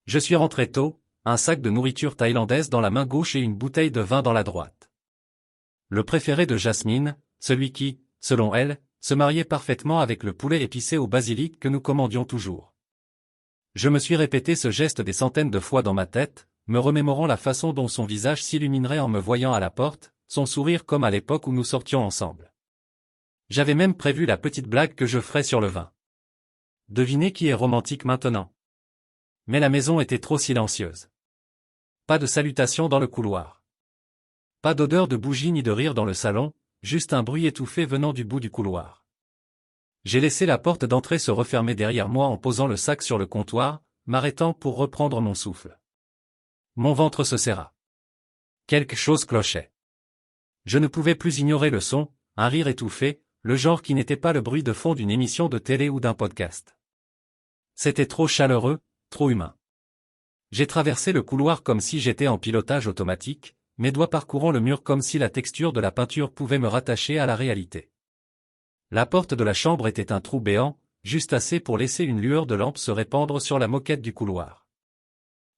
Je suis rentré tôt, un sac de nourriture thaïlandaise dans la main gauche et une bouteille de vin dans la droite. Le préféré de Jasmine, celui qui, selon elle, se mariait parfaitement avec le poulet épicé au basilic que nous commandions toujours. Je me suis répété ce geste des centaines de fois dans ma tête, me remémorant la façon dont son visage s'illuminerait en me voyant à la porte, son sourire comme à l'époque où nous sortions ensemble. J'avais même prévu la petite blague que je ferais sur le vin. Devinez qui est romantique maintenant. Mais la maison était trop silencieuse. Pas de salutation dans le couloir. Pas d'odeur de bougie ni de rire dans le salon, juste un bruit étouffé venant du bout du couloir. J'ai laissé la porte d'entrée se refermer derrière moi en posant le sac sur le comptoir, m'arrêtant pour reprendre mon souffle. Mon ventre se serra. Quelque chose clochait. Je ne pouvais plus ignorer le son, un rire étouffé, le genre qui n'était pas le bruit de fond d'une émission de télé ou d'un podcast. C'était trop chaleureux, trop humain. J'ai traversé le couloir comme si j'étais en pilotage automatique, mes doigts parcourant le mur comme si la texture de la peinture pouvait me rattacher à la réalité. La porte de la chambre était un trou béant, juste assez pour laisser une lueur de lampe se répandre sur la moquette du couloir.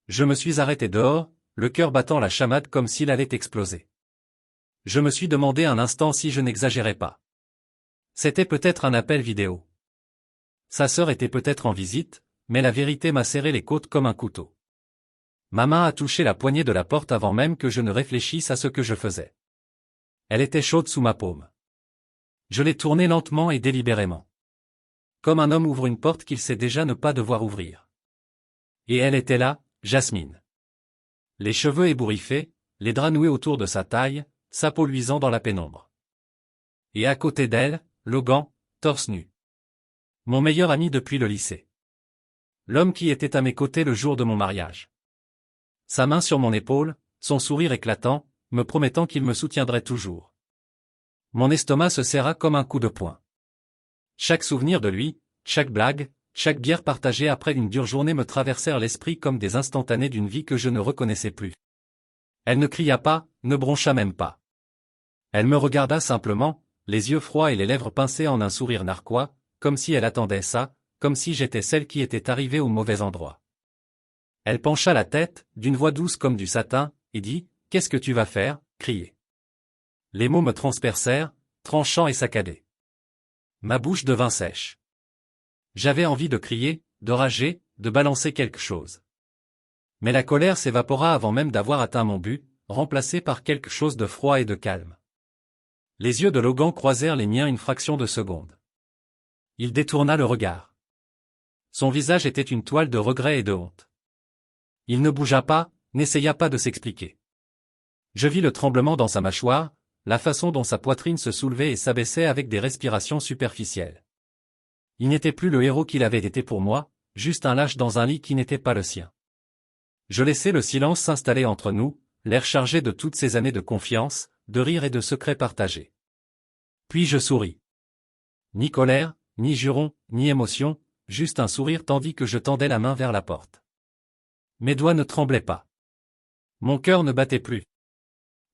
Je me suis arrêté dehors, le cœur battant la chamade comme s'il allait exploser. Je me suis demandé un instant si je n'exagérais pas. C'était peut-être un appel vidéo. Sa sœur était peut-être en visite, mais la vérité m'a serré les côtes comme un couteau. Ma main a touché la poignée de la porte avant même que je ne réfléchisse à ce que je faisais. Elle était chaude sous ma paume. Je l'ai tournée lentement et délibérément. Comme un homme ouvre une porte qu'il sait déjà ne pas devoir ouvrir. Et elle était là, Jasmine. Les cheveux ébouriffés, les draps noués autour de sa taille, sa peau luisant dans la pénombre. Et à côté d'elle, Logan, torse nu. Mon meilleur ami depuis le lycée. L'homme qui était à mes côtés le jour de mon mariage. Sa main sur mon épaule, son sourire éclatant, me promettant qu'il me soutiendrait toujours. Mon estomac se serra comme un coup de poing. Chaque souvenir de lui, chaque blague, chaque bière partagée après une dure journée me traversèrent l'esprit comme des instantanés d'une vie que je ne reconnaissais plus. Elle ne cria pas, ne broncha même pas. Elle me regarda simplement, les yeux froids et les lèvres pincées en un sourire narquois, comme si elle attendait ça, comme si j'étais celle qui était arrivée au mauvais endroit. Elle pencha la tête, d'une voix douce comme du satin, et dit « Qu'est-ce que tu vas faire ?» criai. Les mots me transpercèrent, tranchants et saccadés. Ma bouche devint sèche. J'avais envie de crier, de rager, de balancer quelque chose. Mais la colère s'évapora avant même d'avoir atteint mon but, remplacée par quelque chose de froid et de calme. Les yeux de Logan croisèrent les miens une fraction de seconde. Il détourna le regard. Son visage était une toile de regret et de honte. Il ne bougea pas, n'essaya pas de s'expliquer. Je vis le tremblement dans sa mâchoire, la façon dont sa poitrine se soulevait et s'abaissait avec des respirations superficielles. Il n'était plus le héros qu'il avait été pour moi, juste un lâche dans un lit qui n'était pas le sien. Je laissai le silence s'installer entre nous, l'air chargé de toutes ces années de confiance, de rire et de secrets partagés. Puis je souris. Ni colère, ni juron, ni émotion, juste un sourire tandis que je tendais la main vers la porte. Mes doigts ne tremblaient pas. Mon cœur ne battait plus.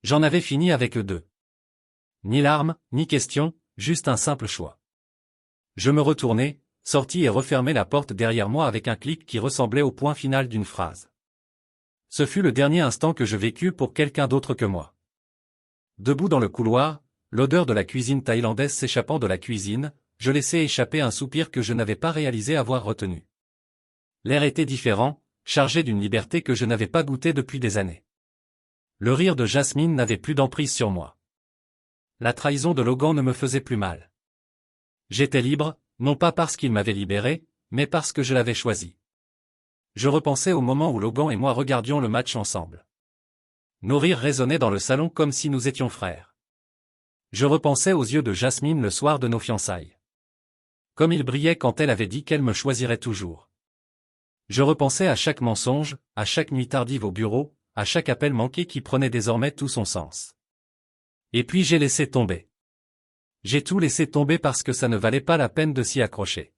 J'en avais fini avec eux deux. Ni larmes, ni questions, juste un simple choix. Je me retournai, sortis et refermai la porte derrière moi avec un clic qui ressemblait au point final d'une phrase. Ce fut le dernier instant que je vécus pour quelqu'un d'autre que moi. Debout dans le couloir, l'odeur de la cuisine thaïlandaise s'échappant de la cuisine, je laissai échapper un soupir que je n'avais pas réalisé avoir retenu. L'air était différent, chargé d'une liberté que je n'avais pas goûtée depuis des années. Le rire de Jasmine n'avait plus d'emprise sur moi. La trahison de Logan ne me faisait plus mal. J'étais libre, non pas parce qu'il m'avait libéré, mais parce que je l'avais choisi. Je repensais au moment où Logan et moi regardions le match ensemble. Nos rires résonnaient dans le salon comme si nous étions frères. Je repensais aux yeux de Jasmine le soir de nos fiançailles. Comme ils brillaient quand elle avait dit qu'elle me choisirait toujours. Je repensais à chaque mensonge, à chaque nuit tardive au bureau, à chaque appel manqué qui prenait désormais tout son sens. Et puis j'ai laissé tomber. J'ai tout laissé tomber parce que ça ne valait pas la peine de s'y accrocher.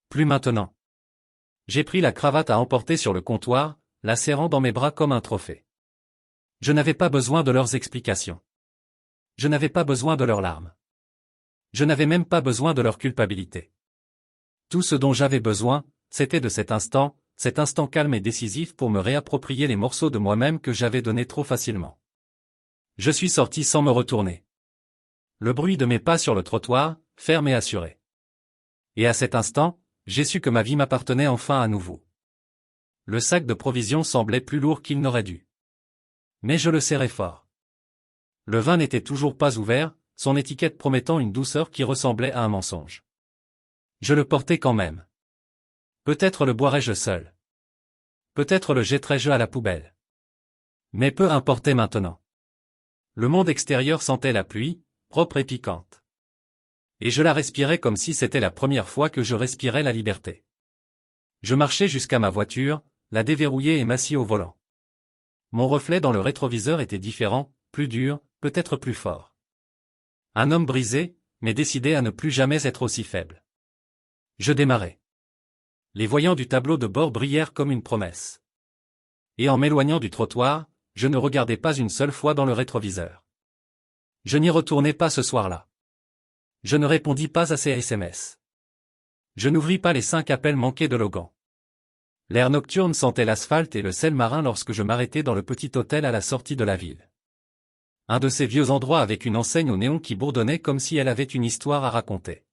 Plus maintenant. J'ai pris la cravate à emporter sur le comptoir, la serrant dans mes bras comme un trophée. Je n'avais pas besoin de leurs explications. Je n'avais pas besoin de leurs larmes. Je n'avais même pas besoin de leur culpabilité. Tout ce dont j'avais besoin, c'était de cet instant, cet instant calme et décisif pour me réapproprier les morceaux de moi-même que j'avais donnés trop facilement. Je suis sorti sans me retourner. Le bruit de mes pas sur le trottoir, ferme et assuré. Et à cet instant, j'ai su que ma vie m'appartenait enfin à nouveau. Le sac de provisions semblait plus lourd qu'il n'aurait dû. Mais je le serrais fort. Le vin n'était toujours pas ouvert, son étiquette promettant une douceur qui ressemblait à un mensonge. Je le portais quand même. Peut-être le boirais-je seul. Peut-être le jetterais-je à la poubelle. Mais peu importait maintenant. Le monde extérieur sentait la pluie, propre et piquante. Et je la respirais comme si c'était la première fois que je respirais la liberté. Je marchais jusqu'à ma voiture, la déverrouillai et m'assis au volant. Mon reflet dans le rétroviseur était différent, plus dur, peut-être plus fort. Un homme brisé, mais décidé à ne plus jamais être aussi faible. Je démarrai. Les voyants du tableau de bord brillèrent comme une promesse. Et en m'éloignant du trottoir, je ne regardai pas une seule fois dans le rétroviseur. Je n'y retournai pas ce soir-là. Je ne répondis pas à ses SMS. Je n'ouvris pas les 5 appels manqués de Logan. L'air nocturne sentait l'asphalte et le sel marin lorsque je m'arrêtai dans le petit hôtel à la sortie de la ville. Un de ces vieux endroits avec une enseigne au néon qui bourdonnait comme si elle avait une histoire à raconter.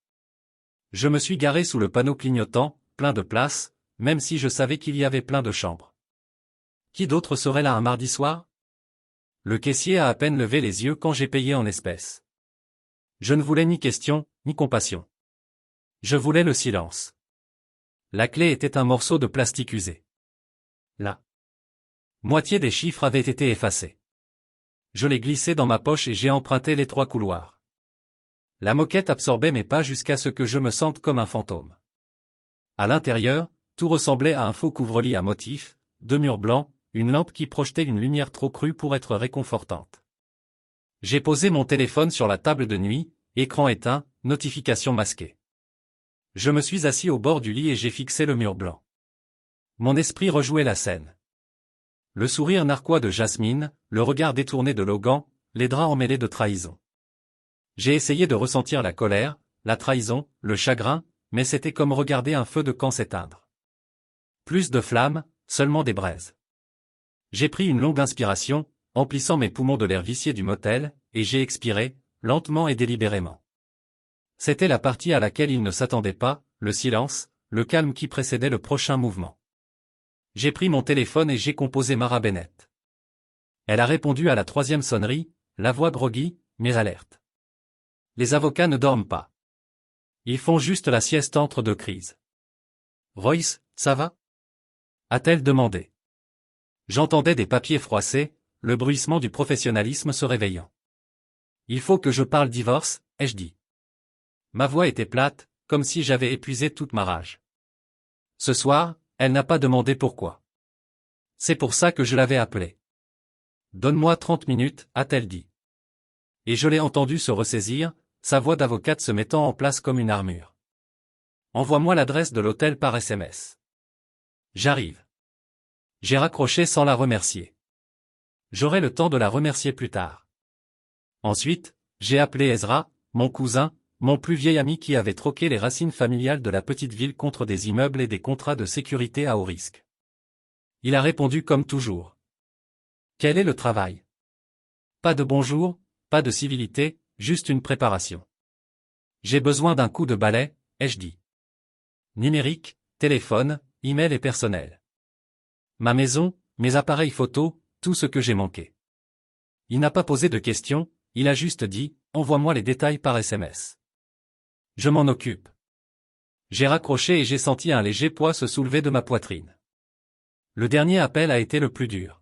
Je me suis garé sous le panneau clignotant, plein de place, même si je savais qu'il y avait plein de chambres. Qui d'autre serait là un mardi soir? Le caissier a à peine levé les yeux quand j'ai payé en espèces. Je ne voulais ni question, ni compassion. Je voulais le silence. La clé était un morceau de plastique usé. La moitié des chiffres avaient été effacés. Je l'ai glissé dans ma poche et j'ai emprunté l'étroit couloir. La moquette absorbait mes pas jusqu'à ce que je me sente comme un fantôme. À l'intérieur, tout ressemblait à un faux couvre-lit à motifs, 2 murs blancs, une lampe qui projetait une lumière trop crue pour être réconfortante. J'ai posé mon téléphone sur la table de nuit, écran éteint, notification masquée. Je me suis assis au bord du lit et j'ai fixé le mur blanc. Mon esprit rejouait la scène. Le sourire narquois de Jasmine, le regard détourné de Logan, les draps emmêlés de trahison. J'ai essayé de ressentir la colère, la trahison, le chagrin, mais c'était comme regarder un feu de camp s'éteindre. Plus de flammes, seulement des braises. J'ai pris une longue inspiration, emplissant mes poumons de l'air vicié du motel, et j'ai expiré, lentement et délibérément. C'était la partie à laquelle il ne s'attendait pas, le silence, le calme qui précédait le prochain mouvement. J'ai pris mon téléphone et j'ai composé Mara Bennett. Elle a répondu à la 3e sonnerie, la voix groggy, mais alerte. Les avocats ne dorment pas. Ils font juste la sieste entre 2 crises. Royce, ça va? A-t-elle demandé. J'entendais des papiers froissés, le bruissement du professionnalisme se réveillant. Il faut que je parle divorce, ai-je dit. Ma voix était plate, comme si j'avais épuisé toute ma rage. Ce soir, elle n'a pas demandé pourquoi. C'est pour ça que je l'avais appelée. Donne-moi 30 minutes, a-t-elle dit. Et je l'ai entendue se ressaisir, sa voix d'avocate se mettant en place comme une armure. Envoie-moi l'adresse de l'hôtel par SMS. J'arrive. J'ai raccroché sans la remercier. J'aurai le temps de la remercier plus tard. Ensuite, j'ai appelé Ezra, mon cousin, mon plus vieil ami qui avait troqué les racines familiales de la petite ville contre des immeubles et des contrats de sécurité à haut risque. Il a répondu comme toujours. Quel est le travail? Pas de bonjour, pas de civilité, juste une préparation. J'ai besoin d'un coup de balai, ai-je dit. Numérique, téléphone, email et personnel. Ma maison, mes appareils photo, tout ce que j'ai manqué. Il n'a pas posé de questions, il a juste dit, envoie-moi les détails par SMS. Je m'en occupe. J'ai raccroché et j'ai senti un léger poids se soulever de ma poitrine. Le dernier appel a été le plus dur.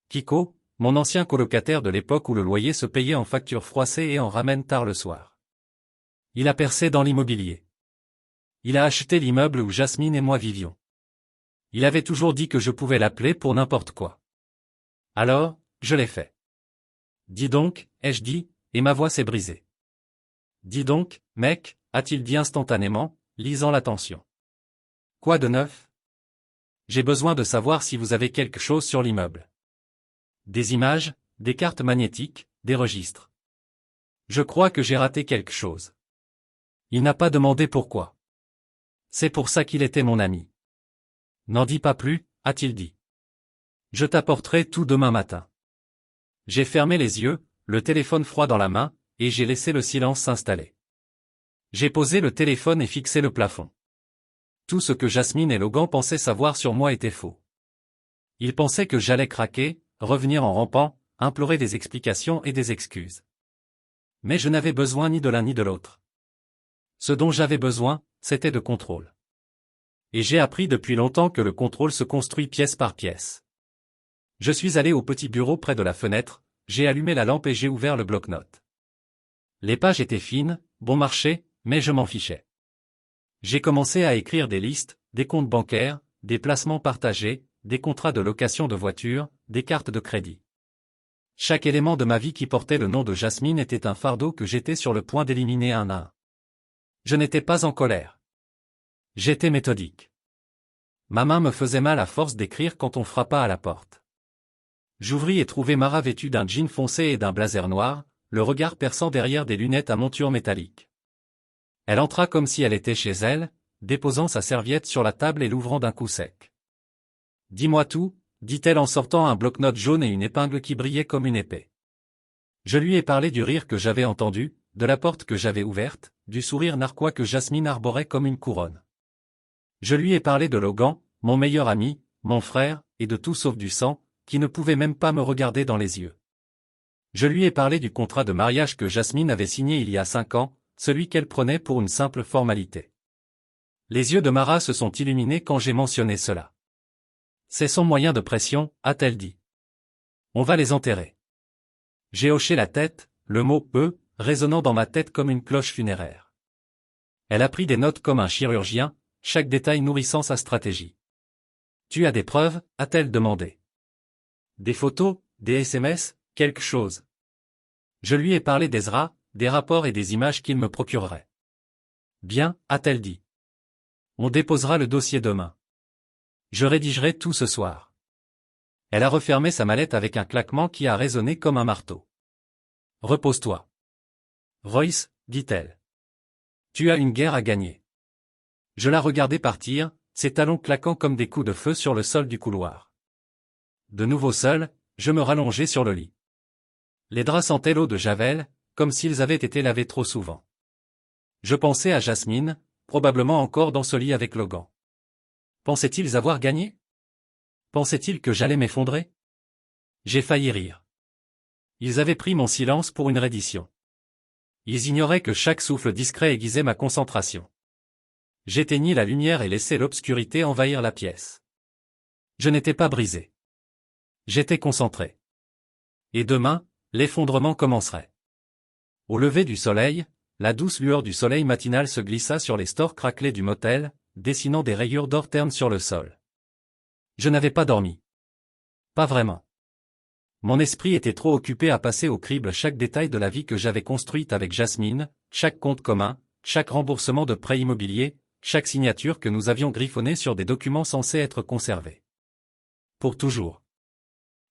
Kiko, mon ancien colocataire de l'époque où le loyer se payait en factures froissées et en ramène tard le soir. Il a percé dans l'immobilier. Il a acheté l'immeuble où Jasmine et moi vivions. Il avait toujours dit que je pouvais l'appeler pour n'importe quoi. Alors, je l'ai fait. Dis donc, ai-je dit, et ma voix s'est brisée. Dis donc, mec, a-t-il dit instantanément, lisant l'attention. Quoi de neuf? J'ai besoin de savoir si vous avez quelque chose sur l'immeuble. Des images, des cartes magnétiques, des registres. Je crois que j'ai raté quelque chose. Il n'a pas demandé pourquoi. C'est pour ça qu'il était mon ami. N'en dis pas plus, a-t-il dit. Je t'apporterai tout demain matin. J'ai fermé les yeux, le téléphone froid dans la main, et j'ai laissé le silence s'installer. J'ai posé le téléphone et fixé le plafond. Tout ce que Jasmine et Logan pensaient savoir sur moi était faux. Ils pensaient que j'allais craquer, revenir en rampant, implorer des explications et des excuses. Mais je n'avais besoin ni de l'un ni de l'autre. Ce dont j'avais besoin, c'était de contrôle. Et j'ai appris depuis longtemps que le contrôle se construit pièce par pièce. Je suis allé au petit bureau près de la fenêtre, j'ai allumé la lampe et j'ai ouvert le bloc-notes. Les pages étaient fines, bon marché, mais je m'en fichais. J'ai commencé à écrire des listes, des comptes bancaires, des placements partagés, des contrats de location de voitures, des cartes de crédit. Chaque élément de ma vie qui portait le nom de Jasmine était un fardeau que j'étais sur le point d'éliminer un à un. Je n'étais pas en colère. J'étais méthodique. Ma main me faisait mal à force d'écrire quand on frappa à la porte. J'ouvris et trouvai Mara vêtue d'un jean foncé et d'un blazer noir, le regard perçant derrière des lunettes à monture métallique. Elle entra comme si elle était chez elle, déposant sa serviette sur la table et l'ouvrant d'un coup sec. « Dis-moi tout », dit-elle en sortant un bloc-notes jaune et une épingle qui brillait comme une épée. Je lui ai parlé du rire que j'avais entendu, de la porte que j'avais ouverte, du sourire narquois que Jasmine arborait comme une couronne. Je lui ai parlé de Logan, mon meilleur ami, mon frère, et de tout sauf du sang, qui ne pouvait même pas me regarder dans les yeux. Je lui ai parlé du contrat de mariage que Jasmine avait signé il y a 5 ans, celui qu'elle prenait pour une simple formalité. Les yeux de Mara se sont illuminés quand j'ai mentionné cela. C'est son moyen de pression, a-t-elle dit. On va les enterrer. J'ai hoché la tête, le mot « eux » résonnant dans ma tête comme une cloche funéraire. Elle a pris des notes comme un chirurgien, chaque détail nourrissant sa stratégie. Tu as des preuves, a-t-elle demandé. Des photos, des SMS, quelque chose. Je lui ai parlé d'Ezra, des rapports et des images qu'il me procurerait. Bien, a-t-elle dit. On déposera le dossier demain. Je rédigerai tout ce soir. Elle a refermé sa mallette avec un claquement qui a résonné comme un marteau. Repose-toi. Royce, dit-elle. Tu as une guerre à gagner. Je la regardais partir, ses talons claquant comme des coups de feu sur le sol du couloir. De nouveau seul, je me rallongeai sur le lit. Les draps sentaient l'eau de Javel, comme s'ils avaient été lavés trop souvent. Je pensais à Jasmine, probablement encore dans ce lit avec Logan. Pensaient-ils avoir gagné? Pensaient-ils que j'allais m'effondrer? J'ai failli rire. Ils avaient pris mon silence pour une reddition. Ils ignoraient que chaque souffle discret aiguisait ma concentration. J'éteignis la lumière et laissai l'obscurité envahir la pièce. Je n'étais pas brisé. J'étais concentré. Et demain, l'effondrement commencerait. Au lever du soleil, la douce lueur du soleil matinal se glissa sur les stores craquelés du motel, dessinant des rayures d'or terne sur le sol. Je n'avais pas dormi. Pas vraiment. Mon esprit était trop occupé à passer au crible chaque détail de la vie que j'avais construite avec Jasmine, chaque compte commun, chaque remboursement de prêt immobilier, chaque signature que nous avions griffonnée sur des documents censés être conservés. Pour toujours.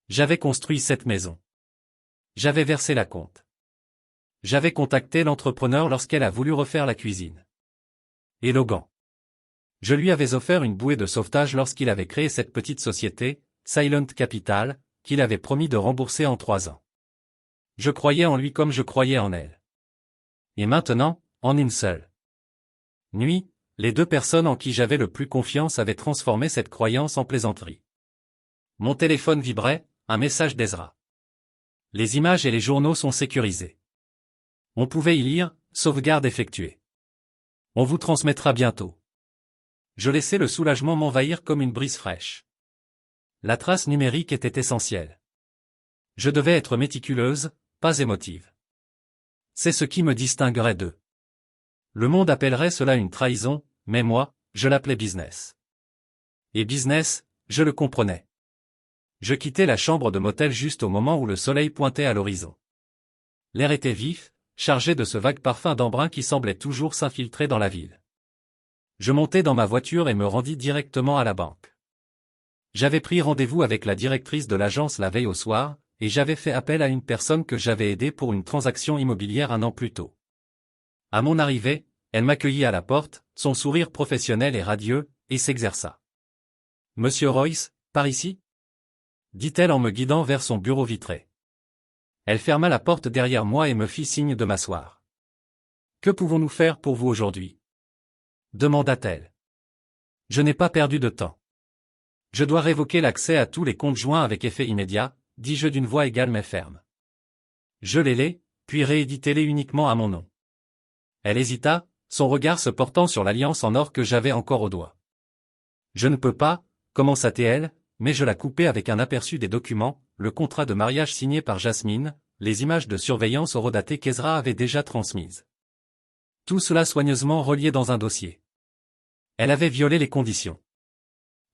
J'avais construit cette maison. J'avais versé la compte. J'avais contacté l'entrepreneur lorsqu'elle a voulu refaire la cuisine. Et Logan. Je lui avais offert une bouée de sauvetage lorsqu'il avait créé cette petite société, Silent Capital, qu'il avait promis de rembourser en 3 ans. Je croyais en lui comme je croyais en elle. Et maintenant, en une seule nuit, les 2 personnes en qui j'avais le plus confiance avaient transformé cette croyance en plaisanterie. Mon téléphone vibrait, un message d'Ezra. Les images et les journaux sont sécurisés. On pouvait y lire, sauvegarde effectuée. On vous transmettra bientôt. Je laissais le soulagement m'envahir comme une brise fraîche. La trace numérique était essentielle. Je devais être méticuleuse, pas émotive. C'est ce qui me distinguerait d'eux. Le monde appellerait cela une trahison, mais moi, je l'appelais business. Et business, je le comprenais. Je quittais la chambre de motel juste au moment où le soleil pointait à l'horizon. L'air était vif, chargé de ce vague parfum d'embrun qui semblait toujours s'infiltrer dans la ville. Je montai dans ma voiture et me rendis directement à la banque. J'avais pris rendez-vous avec la directrice de l'agence la veille au soir, et j'avais fait appel à une personne que j'avais aidée pour une transaction immobilière 1 an plus tôt. À mon arrivée, elle m'accueillit à la porte, son sourire professionnel et radieux, et s'exerça. Monsieur Royce, par ici? Dit-elle en me guidant vers son bureau vitré. Elle ferma la porte derrière moi et me fit signe de m'asseoir. Que pouvons-nous faire pour vous aujourd'hui? Demanda-t-elle. Je n'ai pas perdu de temps. Je dois révoquer l'accès à tous les comptes joints avec effet immédiat, dis-je d'une voix égale mais ferme. Gelez-les, puis rééditez-les uniquement à mon nom. Elle hésita, son regard se portant sur l'alliance en or que j'avais encore au doigt. Je ne peux pas, commença-t-elle, mais je la coupai avec un aperçu des documents, le contrat de mariage signé par Jasmine, les images de surveillance horodatées qu'Ezra avait déjà transmises. Tout cela soigneusement relié dans un dossier. Elle avait violé les conditions.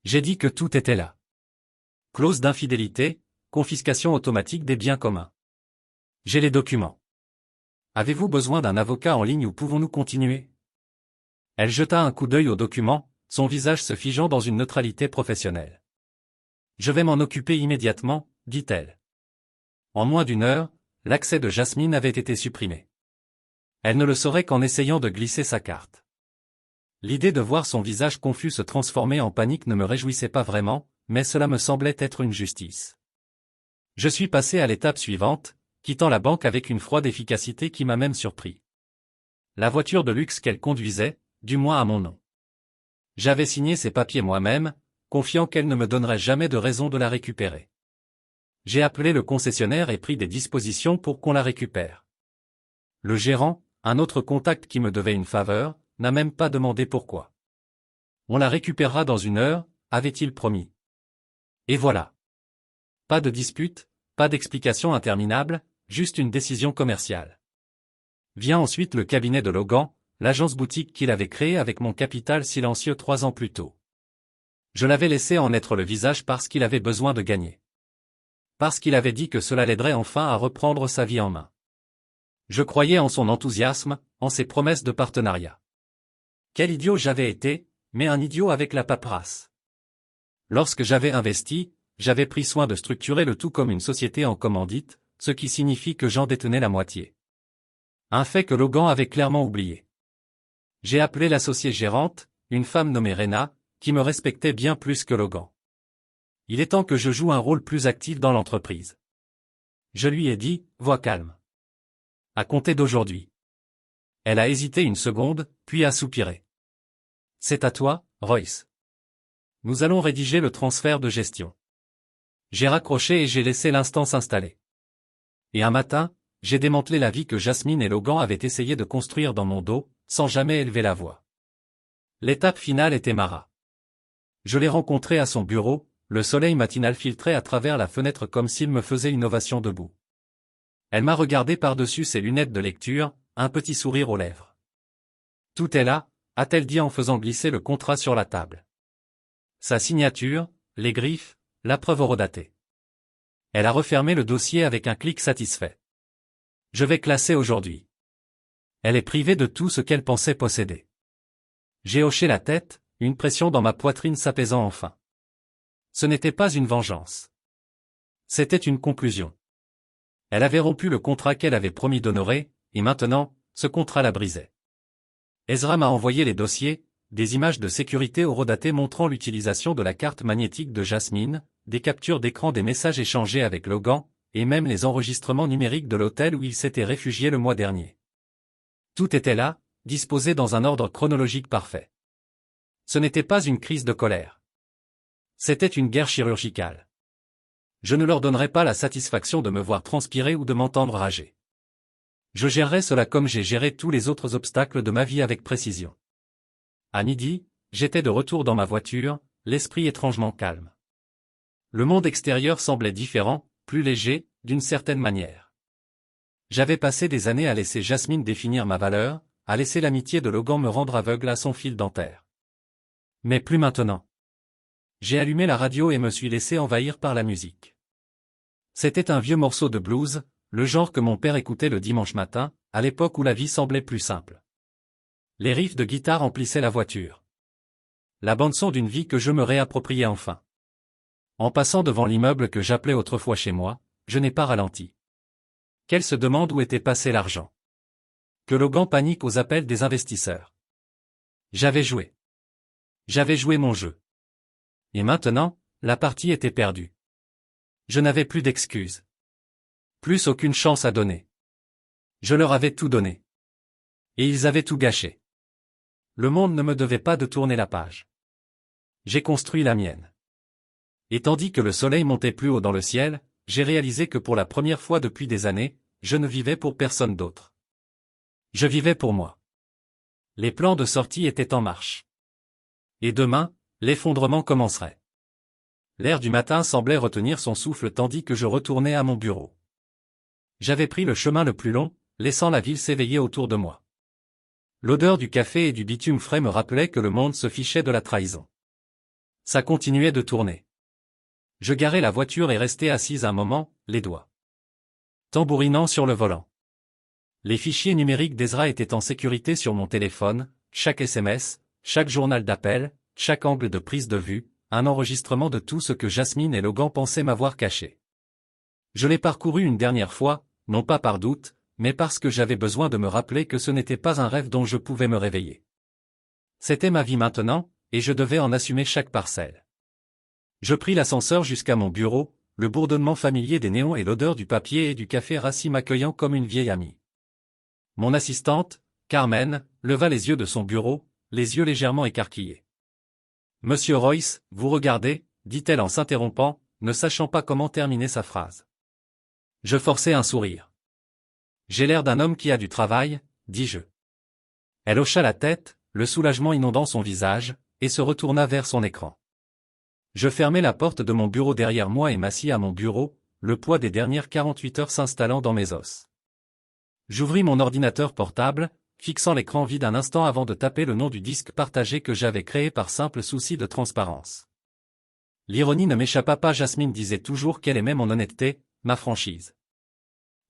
J'ai dit que tout était là. Clause d'infidélité, confiscation automatique des biens communs. J'ai les documents. Avez-vous besoin d'un avocat en ligne ou pouvons-nous continuer? Elle jeta un coup d'œil aux documents, son visage se figeant dans une neutralité professionnelle. Je vais m'en occuper immédiatement, dit-elle. En moins d'une heure, l'accès de Jasmine avait été supprimé. Elle ne le saurait qu'en essayant de glisser sa carte. L'idée de voir son visage confus se transformer en panique ne me réjouissait pas vraiment, mais cela me semblait être une justice. Je suis passé à l'étape suivante, quittant la banque avec une froide efficacité qui m'a même surpris. La voiture de luxe qu'elle conduisait, du moins à mon nom. J'avais signé ces papiers moi-même, confiant qu'elle ne me donnerait jamais de raison de la récupérer. J'ai appelé le concessionnaire et pris des dispositions pour qu'on la récupère. Le gérant, un autre contact qui me devait une faveur, n'a même pas demandé pourquoi. On la récupérera dans une heure, avait-il promis. Et voilà. Pas de dispute, pas d'explication interminable, juste une décision commerciale. Vient ensuite le cabinet de Logan, l'agence boutique qu'il avait créée avec mon capital silencieux 3 ans plus tôt. Je l'avais laissé en être le visage parce qu'il avait besoin de gagner. Parce qu'il avait dit que cela l'aiderait enfin à reprendre sa vie en main. Je croyais en son enthousiasme, en ses promesses de partenariat. Quel idiot j'avais été, mais un idiot avec la paperasse. Lorsque j'avais investi, j'avais pris soin de structurer le tout comme une société en commandite, ce qui signifie que j'en détenais la moitié. Un fait que Logan avait clairement oublié. J'ai appelé l'associée gérante, une femme nommée Rena, qui me respectait bien plus que Logan. Il est temps que je joue un rôle plus actif dans l'entreprise. Je lui ai dit, voix calme. À compter d'aujourd'hui. Elle a hésité une seconde, puis a soupiré. C'est à toi, Royce. Nous allons rédiger le transfert de gestion. J'ai raccroché et j'ai laissé l'instant s'installer. Et un matin, j'ai démantelé la vie que Jasmine et Logan avaient essayé de construire dans mon dos, sans jamais élever la voix. L'étape finale était Mara. Je l'ai rencontrée à son bureau, le soleil matinal filtrait à travers la fenêtre comme s'il me faisait une ovation debout. Elle m'a regardé par-dessus ses lunettes de lecture, un petit sourire aux lèvres. Tout est là, a-t-elle dit en faisant glisser le contrat sur la table. Sa signature, les griffes, la preuve horodatée. Elle a refermé le dossier avec un clic satisfait. Je vais classer aujourd'hui. Elle est privée de tout ce qu'elle pensait posséder. J'ai hoché la tête, une pression dans ma poitrine s'apaisant enfin. Ce n'était pas une vengeance. C'était une conclusion. Elle avait rompu le contrat qu'elle avait promis d'honorer, et maintenant, ce contrat la brisait. Ezra m'a envoyé les dossiers, des images de sécurité horodatées montrant l'utilisation de la carte magnétique de Jasmine, des captures d'écran des messages échangés avec Logan, et même les enregistrements numériques de l'hôtel où il s'était réfugié le mois dernier. Tout était là, disposé dans un ordre chronologique parfait. Ce n'était pas une crise de colère. C'était une guerre chirurgicale. Je ne leur donnerai pas la satisfaction de me voir transpirer ou de m'entendre rager. Je gérerai cela comme j'ai géré tous les autres obstacles de ma vie avec précision. À midi, j'étais de retour dans ma voiture, l'esprit étrangement calme. Le monde extérieur semblait différent, plus léger, d'une certaine manière. J'avais passé des années à laisser Jasmine définir ma valeur, à laisser l'amitié de Logan me rendre aveugle à son fil dentaire. Mais plus maintenant. J'ai allumé la radio et me suis laissé envahir par la musique. C'était un vieux morceau de blues, le genre que mon père écoutait le dimanche matin, à l'époque où la vie semblait plus simple. Les riffs de guitare emplissaient la voiture. La bande-son d'une vie que je me réappropriais enfin. En passant devant l'immeuble que j'appelais autrefois chez moi, je n'ai pas ralenti. Qu'elle se demande où était passé l'argent. Que Logan panique aux appels des investisseurs. J'avais joué. J'avais joué mon jeu. Et maintenant, la partie était perdue. Je n'avais plus d'excuses. Plus aucune chance à donner. Je leur avais tout donné. Et ils avaient tout gâché. Le monde ne me devait pas de tourner la page. J'ai construit la mienne. Et tandis que le soleil montait plus haut dans le ciel, j'ai réalisé que pour la première fois depuis des années, je ne vivais pour personne d'autre. Je vivais pour moi. Les plans de sortie étaient en marche. Et demain, l'effondrement commencerait. L'air du matin semblait retenir son souffle tandis que je retournais à mon bureau. J'avais pris le chemin le plus long, laissant la ville s'éveiller autour de moi. L'odeur du café et du bitume frais me rappelait que le monde se fichait de la trahison. Ça continuait de tourner. Je garai la voiture et restai assise un moment, les doigts tambourinant sur le volant. Les fichiers numériques d'Ezra étaient en sécurité sur mon téléphone, chaque SMS, chaque journal d'appel, chaque angle de prise de vue, un enregistrement de tout ce que Jasmine et Logan pensaient m'avoir caché. Je l'ai parcouru une dernière fois, non pas par doute, mais parce que j'avais besoin de me rappeler que ce n'était pas un rêve dont je pouvais me réveiller. C'était ma vie maintenant, et je devais en assumer chaque parcelle. Je pris l'ascenseur jusqu'à mon bureau, le bourdonnement familier des néons et l'odeur du papier et du café rassis m'accueillant comme une vieille amie. Mon assistante, Carmen, leva les yeux de son bureau, les yeux légèrement écarquillés. « Monsieur Royce, vous regardez » dit-elle en s'interrompant, ne sachant pas comment terminer sa phrase. Je forçai un sourire. « J'ai l'air d'un homme qui a du travail, » dis-je. Elle hocha la tête, le soulagement inondant son visage, et se retourna vers son écran. Je fermai la porte de mon bureau derrière moi et m'assis à mon bureau, le poids des dernières 48 heures s'installant dans mes os. J'ouvris mon ordinateur portable, fixant l'écran vide un instant avant de taper le nom du disque partagé que j'avais créé par simple souci de transparence. L'ironie ne m'échappa pas, Jasmine disait toujours qu'elle aimait mon honnêteté, ma franchise.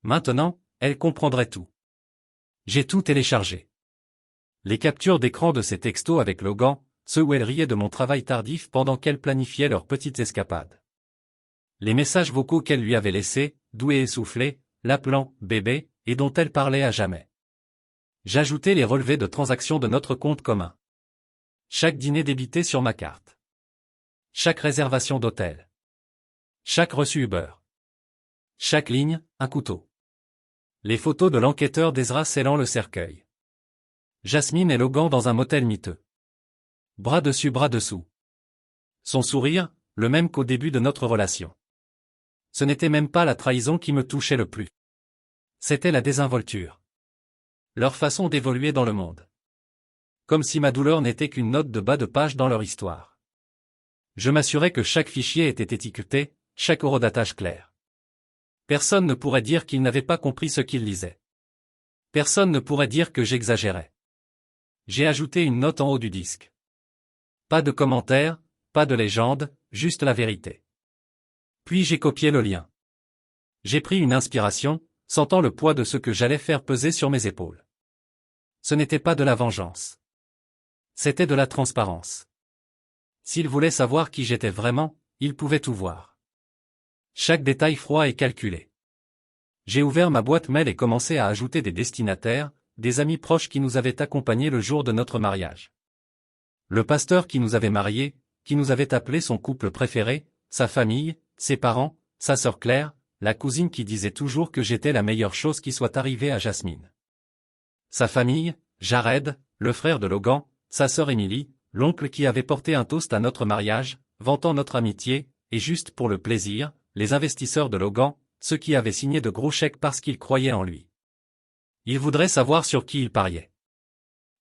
Maintenant, elle comprendrait tout. J'ai tout téléchargé. Les captures d'écran de ses textos avec Logan, ceux où elle riait de mon travail tardif pendant qu'elle planifiait leurs petites escapades. Les messages vocaux qu'elle lui avait laissés, doux et essoufflés, l'appelant « bébé », et dont elle parlait à jamais. J'ajoutais les relevés de transactions de notre compte commun. Chaque dîner débité sur ma carte. Chaque réservation d'hôtel. Chaque reçu Uber. Chaque ligne, un couteau. Les photos de l'enquêteur d'Ezra scellant le cercueil. Jasmine et Logan dans un motel miteux. Bras dessus bras dessous. Son sourire, le même qu'au début de notre relation. Ce n'était même pas la trahison qui me touchait le plus. C'était la désinvolture. Leur façon d'évoluer dans le monde. Comme si ma douleur n'était qu'une note de bas de page dans leur histoire. Je m'assurais que chaque fichier était étiqueté, chaque horodatage clair. Personne ne pourrait dire qu'il n'avait pas compris ce qu'il lisait. Personne ne pourrait dire que j'exagérais. J'ai ajouté une note en haut du disque. Pas de commentaires, pas de légende, juste la vérité. Puis j'ai copié le lien. J'ai pris une inspiration, sentant le poids de ce que j'allais faire peser sur mes épaules. Ce n'était pas de la vengeance. C'était de la transparence. S'il voulait savoir qui j'étais vraiment, il pouvait tout voir. Chaque détail froid et calculé. J'ai ouvert ma boîte mail et commencé à ajouter des destinataires, des amis proches qui nous avaient accompagnés le jour de notre mariage. Le pasteur qui nous avait mariés, qui nous avait appelé son couple préféré, sa famille, ses parents, sa sœur Claire, la cousine qui disait toujours que j'étais la meilleure chose qui soit arrivée à Jasmine. Sa famille, Jared, le frère de Logan, sa sœur Emily, l'oncle qui avait porté un toast à notre mariage, vantant notre amitié, et juste pour le plaisir, les investisseurs de Logan, ceux qui avaient signé de gros chèques parce qu'ils croyaient en lui. Ils voudraient savoir sur qui ils pariaient.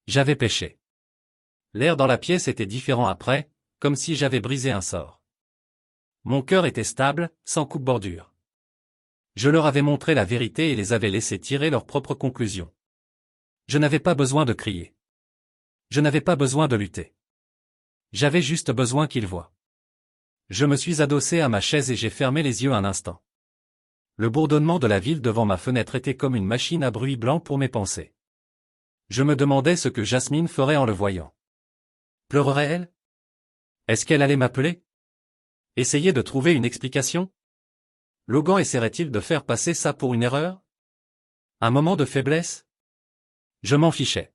J'avais péché. L'air dans la pièce était différent après, comme si j'avais brisé un sort. Mon cœur était stable, sans coupe-bordure. Je leur avais montré la vérité et les avais laissés tirer leurs propres conclusions. Je n'avais pas besoin de crier. Je n'avais pas besoin de lutter. J'avais juste besoin qu'ils voient. Je me suis adossé à ma chaise et j'ai fermé les yeux un instant. Le bourdonnement de la ville devant ma fenêtre était comme une machine à bruit blanc pour mes pensées. Je me demandais ce que Jasmine ferait en le voyant. Pleurerait-elle? Est-ce qu'elle allait m'appeler? Essayer de trouver une explication? Logan essaierait-il de faire passer ça pour une erreur? Un moment de faiblesse? Je m'en fichais.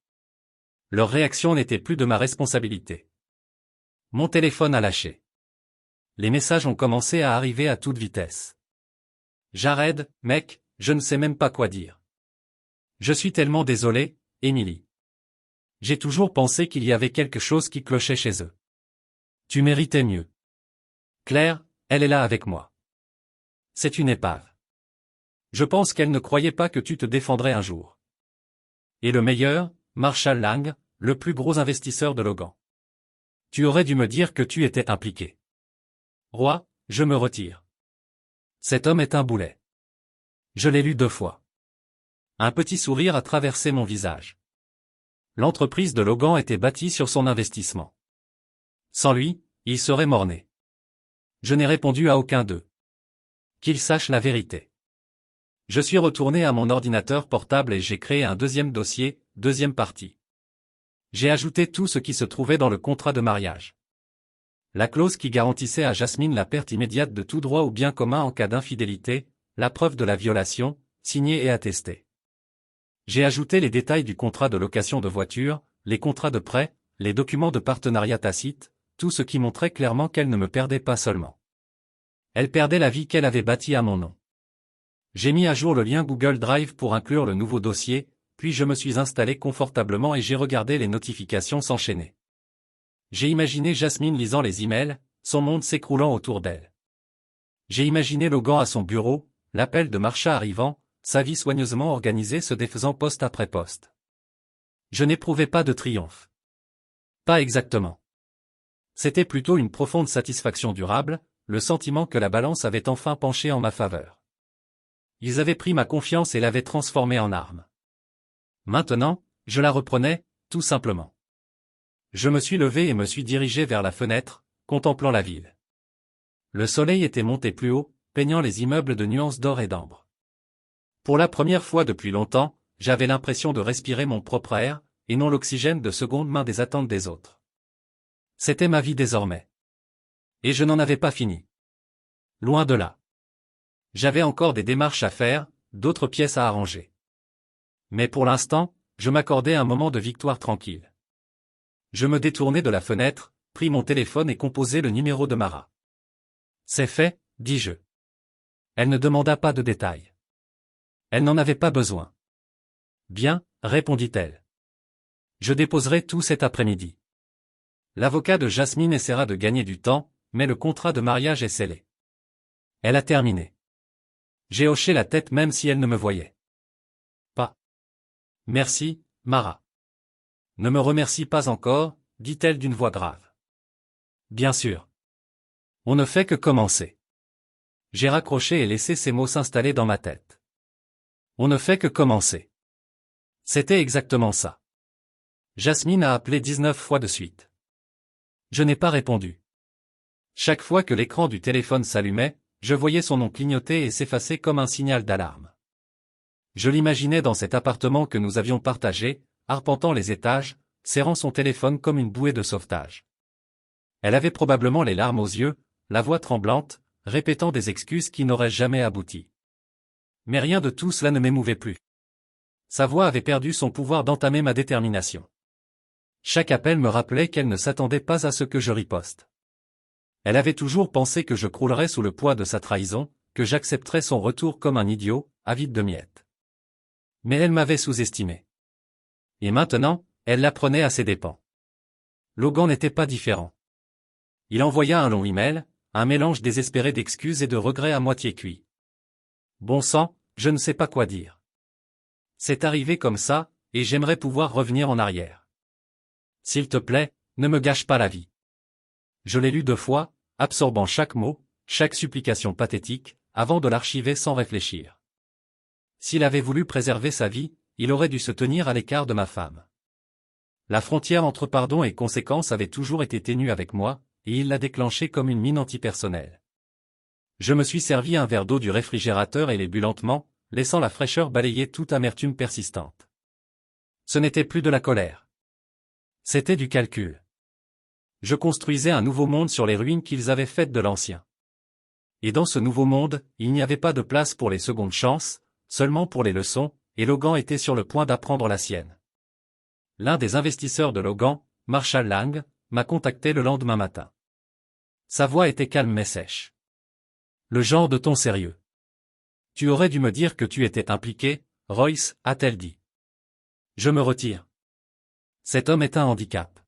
Leur réaction n'était plus de ma responsabilité. Mon téléphone a lâché. Les messages ont commencé à arriver à toute vitesse. Jared, mec, je ne sais même pas quoi dire. Je suis tellement désolé, Emily. J'ai toujours pensé qu'il y avait quelque chose qui clochait chez eux. Tu méritais mieux. Claire, elle est là avec moi. C'est une épave. Je pense qu'elle ne croyait pas que tu te défendrais un jour. Et le meilleur, Marshall Lang, le plus gros investisseur de Logan. Tu aurais dû me dire que tu étais impliqué. Roi, je me retire. Cet homme est un boulet. Je l'ai lu 2 fois. Un petit sourire a traversé mon visage. L'entreprise de Logan était bâtie sur son investissement. Sans lui, il serait mort-né. Je n'ai répondu à aucun d'eux. Qu'ils sachent la vérité. Je suis retourné à mon ordinateur portable et j'ai créé un deuxième dossier, deuxième partie. J'ai ajouté tout ce qui se trouvait dans le contrat de mariage. La clause qui garantissait à Jasmine la perte immédiate de tout droit ou bien commun en cas d'infidélité, la preuve de la violation, signée et attestée. J'ai ajouté les détails du contrat de location de voiture, les contrats de prêt, les documents de partenariat tacite, tout ce qui montrait clairement qu'elle ne me perdait pas seulement. Elle perdait la vie qu'elle avait bâtie à mon nom. J'ai mis à jour le lien Google Drive pour inclure le nouveau dossier, puis je me suis installé confortablement et j'ai regardé les notifications s'enchaîner. J'ai imaginé Jasmine lisant les emails, son monde s'écroulant autour d'elle. J'ai imaginé Logan à son bureau, l'appel de Marsha arrivant, sa vie soigneusement organisée se défaisant poste après poste. Je n'éprouvais pas de triomphe. Pas exactement. C'était plutôt une profonde satisfaction durable, le sentiment que la balance avait enfin penché en ma faveur. Ils avaient pris ma confiance et l'avaient transformée en arme. Maintenant, je la reprenais, tout simplement. Je me suis levé et me suis dirigé vers la fenêtre, contemplant la ville. Le soleil était monté plus haut, peignant les immeubles de nuances d'or et d'ambre. Pour la première fois depuis longtemps, j'avais l'impression de respirer mon propre air, et non l'oxygène de seconde main des attentes des autres. C'était ma vie désormais. Et je n'en avais pas fini. Loin de là. J'avais encore des démarches à faire, d'autres pièces à arranger. Mais pour l'instant, je m'accordais un moment de victoire tranquille. Je me détournai de la fenêtre, pris mon téléphone et composai le numéro de Mara. C'est fait, dis-je. Elle ne demanda pas de détails. Elle n'en avait pas besoin. Bien, répondit-elle. Je déposerai tout cet après-midi. L'avocat de Jasmine essaiera de gagner du temps, mais le contrat de mariage est scellé. Elle a terminé. J'ai hoché la tête même si elle ne me voyait. Pas. Merci, Mara. Ne me remercie pas encore, dit-elle d'une voix grave. Bien sûr. On ne fait que commencer. J'ai raccroché et laissé ces mots s'installer dans ma tête. On ne fait que commencer. C'était exactement ça. Jasmine a appelé 19 fois de suite. Je n'ai pas répondu. Chaque fois que l'écran du téléphone s'allumait, je voyais son nom clignoter et s'effacer comme un signal d'alarme. Je l'imaginais dans cet appartement que nous avions partagé, arpentant les étages, serrant son téléphone comme une bouée de sauvetage. Elle avait probablement les larmes aux yeux, la voix tremblante, répétant des excuses qui n'auraient jamais abouti. Mais rien de tout cela ne m'émouvait plus. Sa voix avait perdu son pouvoir d'entamer ma détermination. Chaque appel me rappelait qu'elle ne s'attendait pas à ce que je riposte. Elle avait toujours pensé que je croulerais sous le poids de sa trahison, que j'accepterais son retour comme un idiot, avide de miettes. Mais elle m'avait sous-estimé. Et maintenant, elle l'apprenait à ses dépens. Logan n'était pas différent. Il envoya un long email, un mélange désespéré d'excuses et de regrets à moitié cuits. Bon sang, je ne sais pas quoi dire. C'est arrivé comme ça, et j'aimerais pouvoir revenir en arrière. S'il te plaît, ne me gâche pas la vie. Je l'ai lu 2 fois, absorbant chaque mot, chaque supplication pathétique, avant de l'archiver sans réfléchir. S'il avait voulu préserver sa vie, il aurait dû se tenir à l'écart de ma femme. La frontière entre pardon et conséquence avait toujours été ténue avec moi, et il l'a déclenchée comme une mine antipersonnelle. Je me suis servi un verre d'eau du réfrigérateur et l'ai bu lentement, laissant la fraîcheur balayer toute amertume persistante. Ce n'était plus de la colère. C'était du calcul. Je construisais un nouveau monde sur les ruines qu'ils avaient faites de l'ancien. Et dans ce nouveau monde, il n'y avait pas de place pour les secondes chances, seulement pour les leçons, et Logan était sur le point d'apprendre la sienne. L'un des investisseurs de Logan, Marshall Lang, m'a contacté le lendemain matin. Sa voix était calme mais sèche. Le genre de ton sérieux. Tu aurais dû me dire que tu étais impliqué, Royce, a-t-elle dit. Je me retire. Cet homme est un handicap.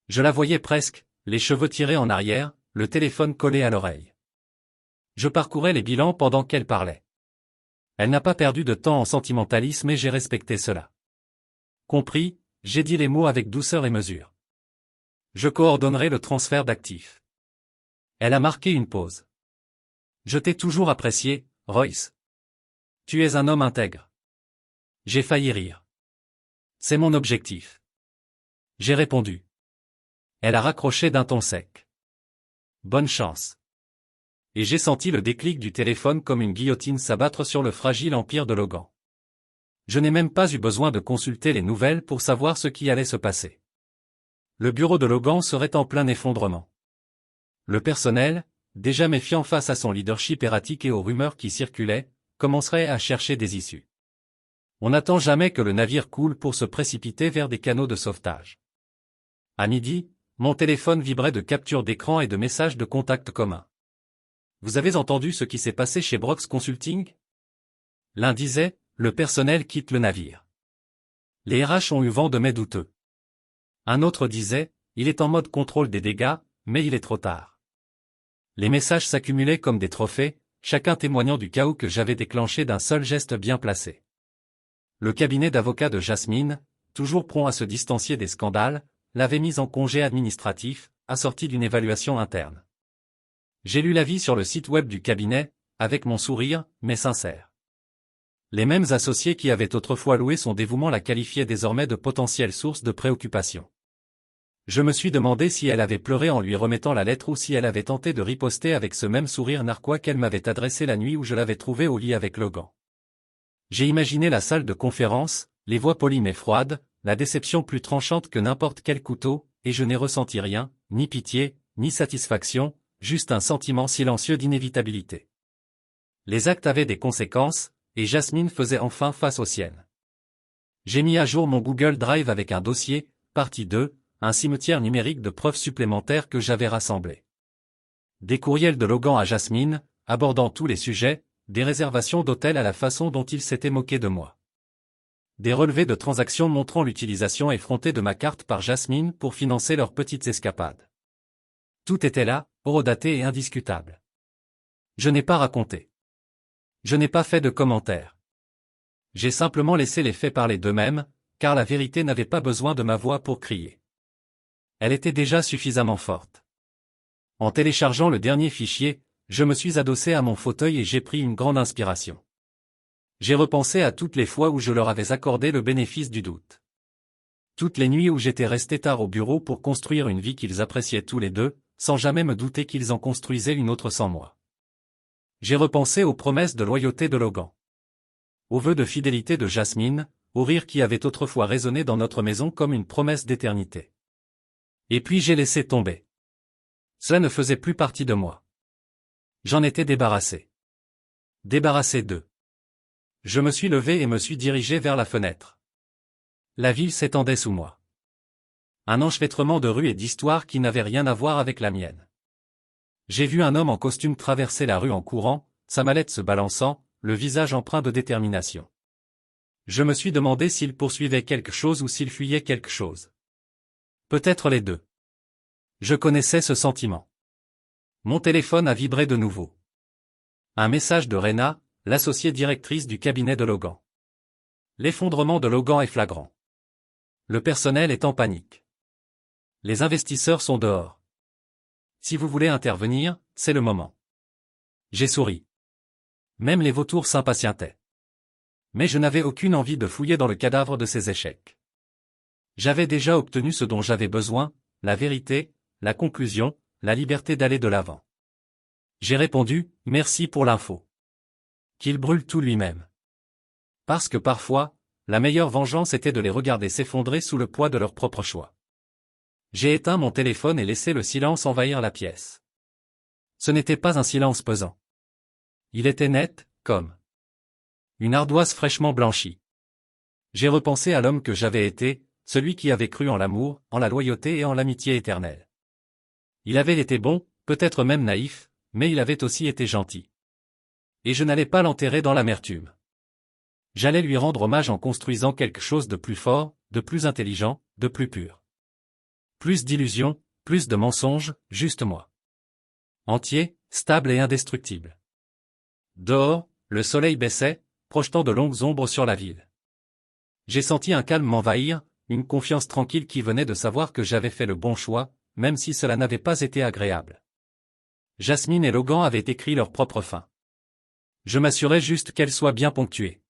Je la voyais presque, les cheveux tirés en arrière, le téléphone collé à l'oreille. Je parcourais les bilans pendant qu'elle parlait. Elle n'a pas perdu de temps en sentimentalisme et j'ai respecté cela. Compris, j'ai dit les mots avec douceur et mesure. Je coordonnerai le transfert d'actifs. Elle a marqué une pause. Je t'ai toujours apprécié, Royce. Tu es un homme intègre. J'ai failli rire. C'est mon objectif. J'ai répondu. Elle a raccroché d'un ton sec. Bonne chance. Et j'ai senti le déclic du téléphone comme une guillotine s'abattre sur le fragile empire de Logan. Je n'ai même pas eu besoin de consulter les nouvelles pour savoir ce qui allait se passer. Le bureau de Logan serait en plein effondrement. Le personnel, déjà méfiant face à son leadership erratique et aux rumeurs qui circulaient, commencerait à chercher des issues. On n'attend jamais que le navire coule pour se précipiter vers des canaux de sauvetage. À midi, mon téléphone vibrait de captures d'écran et de messages de contact communs. Vous avez entendu ce qui s'est passé chez Brox Consulting? L'un disait, le personnel quitte le navire. Les RH ont eu vent de mes douteux. Un autre disait, il est en mode contrôle des dégâts, mais il est trop tard. Les messages s'accumulaient comme des trophées, chacun témoignant du chaos que j'avais déclenché d'un seul geste bien placé. Le cabinet d'avocats de Jasmine, toujours prompt à se distancier des scandales, l'avait mise en congé administratif, assorti d'une évaluation interne. J'ai lu l'avis sur le site web du cabinet, avec mon sourire, mais sincère. Les mêmes associés qui avaient autrefois loué son dévouement la qualifiaient désormais de potentielle source de préoccupation. Je me suis demandé si elle avait pleuré en lui remettant la lettre ou si elle avait tenté de riposter avec ce même sourire narquois qu'elle m'avait adressé la nuit où je l'avais trouvée au lit avec Logan. J'ai imaginé la salle de conférence, les voix polies mais froides, la déception plus tranchante que n'importe quel couteau, et je n'ai ressenti rien, ni pitié, ni satisfaction, juste un sentiment silencieux d'inévitabilité. Les actes avaient des conséquences, et Jasmine faisait enfin face aux siennes. J'ai mis à jour mon Google Drive avec un dossier, partie 2, un cimetière numérique de preuves supplémentaires que j'avais rassemblées. Des courriels de Logan à Jasmine, abordant tous les sujets, des réservations d'hôtels à la façon dont il s'était moqué de moi. Des relevés de transactions montrant l'utilisation effrontée de ma carte par Jasmine pour financer leurs petites escapades. Tout était là, horodaté et indiscutable. Je n'ai pas raconté. Je n'ai pas fait de commentaires. J'ai simplement laissé les faits parler d'eux-mêmes, car la vérité n'avait pas besoin de ma voix pour crier. Elle était déjà suffisamment forte. En téléchargeant le dernier fichier, je me suis adossé à mon fauteuil et j'ai pris une grande inspiration. J'ai repensé à toutes les fois où je leur avais accordé le bénéfice du doute. Toutes les nuits où j'étais resté tard au bureau pour construire une vie qu'ils appréciaient tous les deux, sans jamais me douter qu'ils en construisaient une autre sans moi. J'ai repensé aux promesses de loyauté de Logan. Aux vœux de fidélité de Jasmine, au rire qui avait autrefois résonné dans notre maison comme une promesse d'éternité. Et puis j'ai laissé tomber. Cela ne faisait plus partie de moi. J'en étais débarrassé. Débarrassé d'eux. Je me suis levé et me suis dirigé vers la fenêtre. La ville s'étendait sous moi. Un enchevêtrement de rues et d'histoires qui n'avaient rien à voir avec la mienne. J'ai vu un homme en costume traverser la rue en courant, sa mallette se balançant, le visage empreint de détermination. Je me suis demandé s'il poursuivait quelque chose ou s'il fuyait quelque chose. Peut-être les deux. Je connaissais ce sentiment. Mon téléphone a vibré de nouveau. Un message de Rena, l'associée directrice du cabinet de Logan. L'effondrement de Logan est flagrant. Le personnel est en panique. Les investisseurs sont dehors. Si vous voulez intervenir, c'est le moment. J'ai souri. Même les vautours s'impatientaient. Mais je n'avais aucune envie de fouiller dans le cadavre de ces échecs. J'avais déjà obtenu ce dont j'avais besoin, la vérité, la conclusion, la liberté d'aller de l'avant. J'ai répondu, merci pour l'info. Qu'il brûle tout lui-même. Parce que parfois, la meilleure vengeance était de les regarder s'effondrer sous le poids de leur propre choix. J'ai éteint mon téléphone et laissé le silence envahir la pièce. Ce n'était pas un silence pesant. Il était net, comme une ardoise fraîchement blanchie. J'ai repensé à l'homme que j'avais été, celui qui avait cru en l'amour, en la loyauté et en l'amitié éternelle. Il avait été bon, peut-être même naïf, mais il avait aussi été gentil. Et je n'allais pas l'enterrer dans l'amertume. J'allais lui rendre hommage en construisant quelque chose de plus fort, de plus intelligent, de plus pur. Plus d'illusions, plus de mensonges, juste moi. Entier, stable et indestructible. Dehors, le soleil baissait, projetant de longues ombres sur la ville. J'ai senti un calme m'envahir, une confiance tranquille qui venait de savoir que j'avais fait le bon choix, même si cela n'avait pas été agréable. Jasmine et Logan avaient écrit leur propre fin. Je m'assurais juste qu'elle soit bien ponctuée.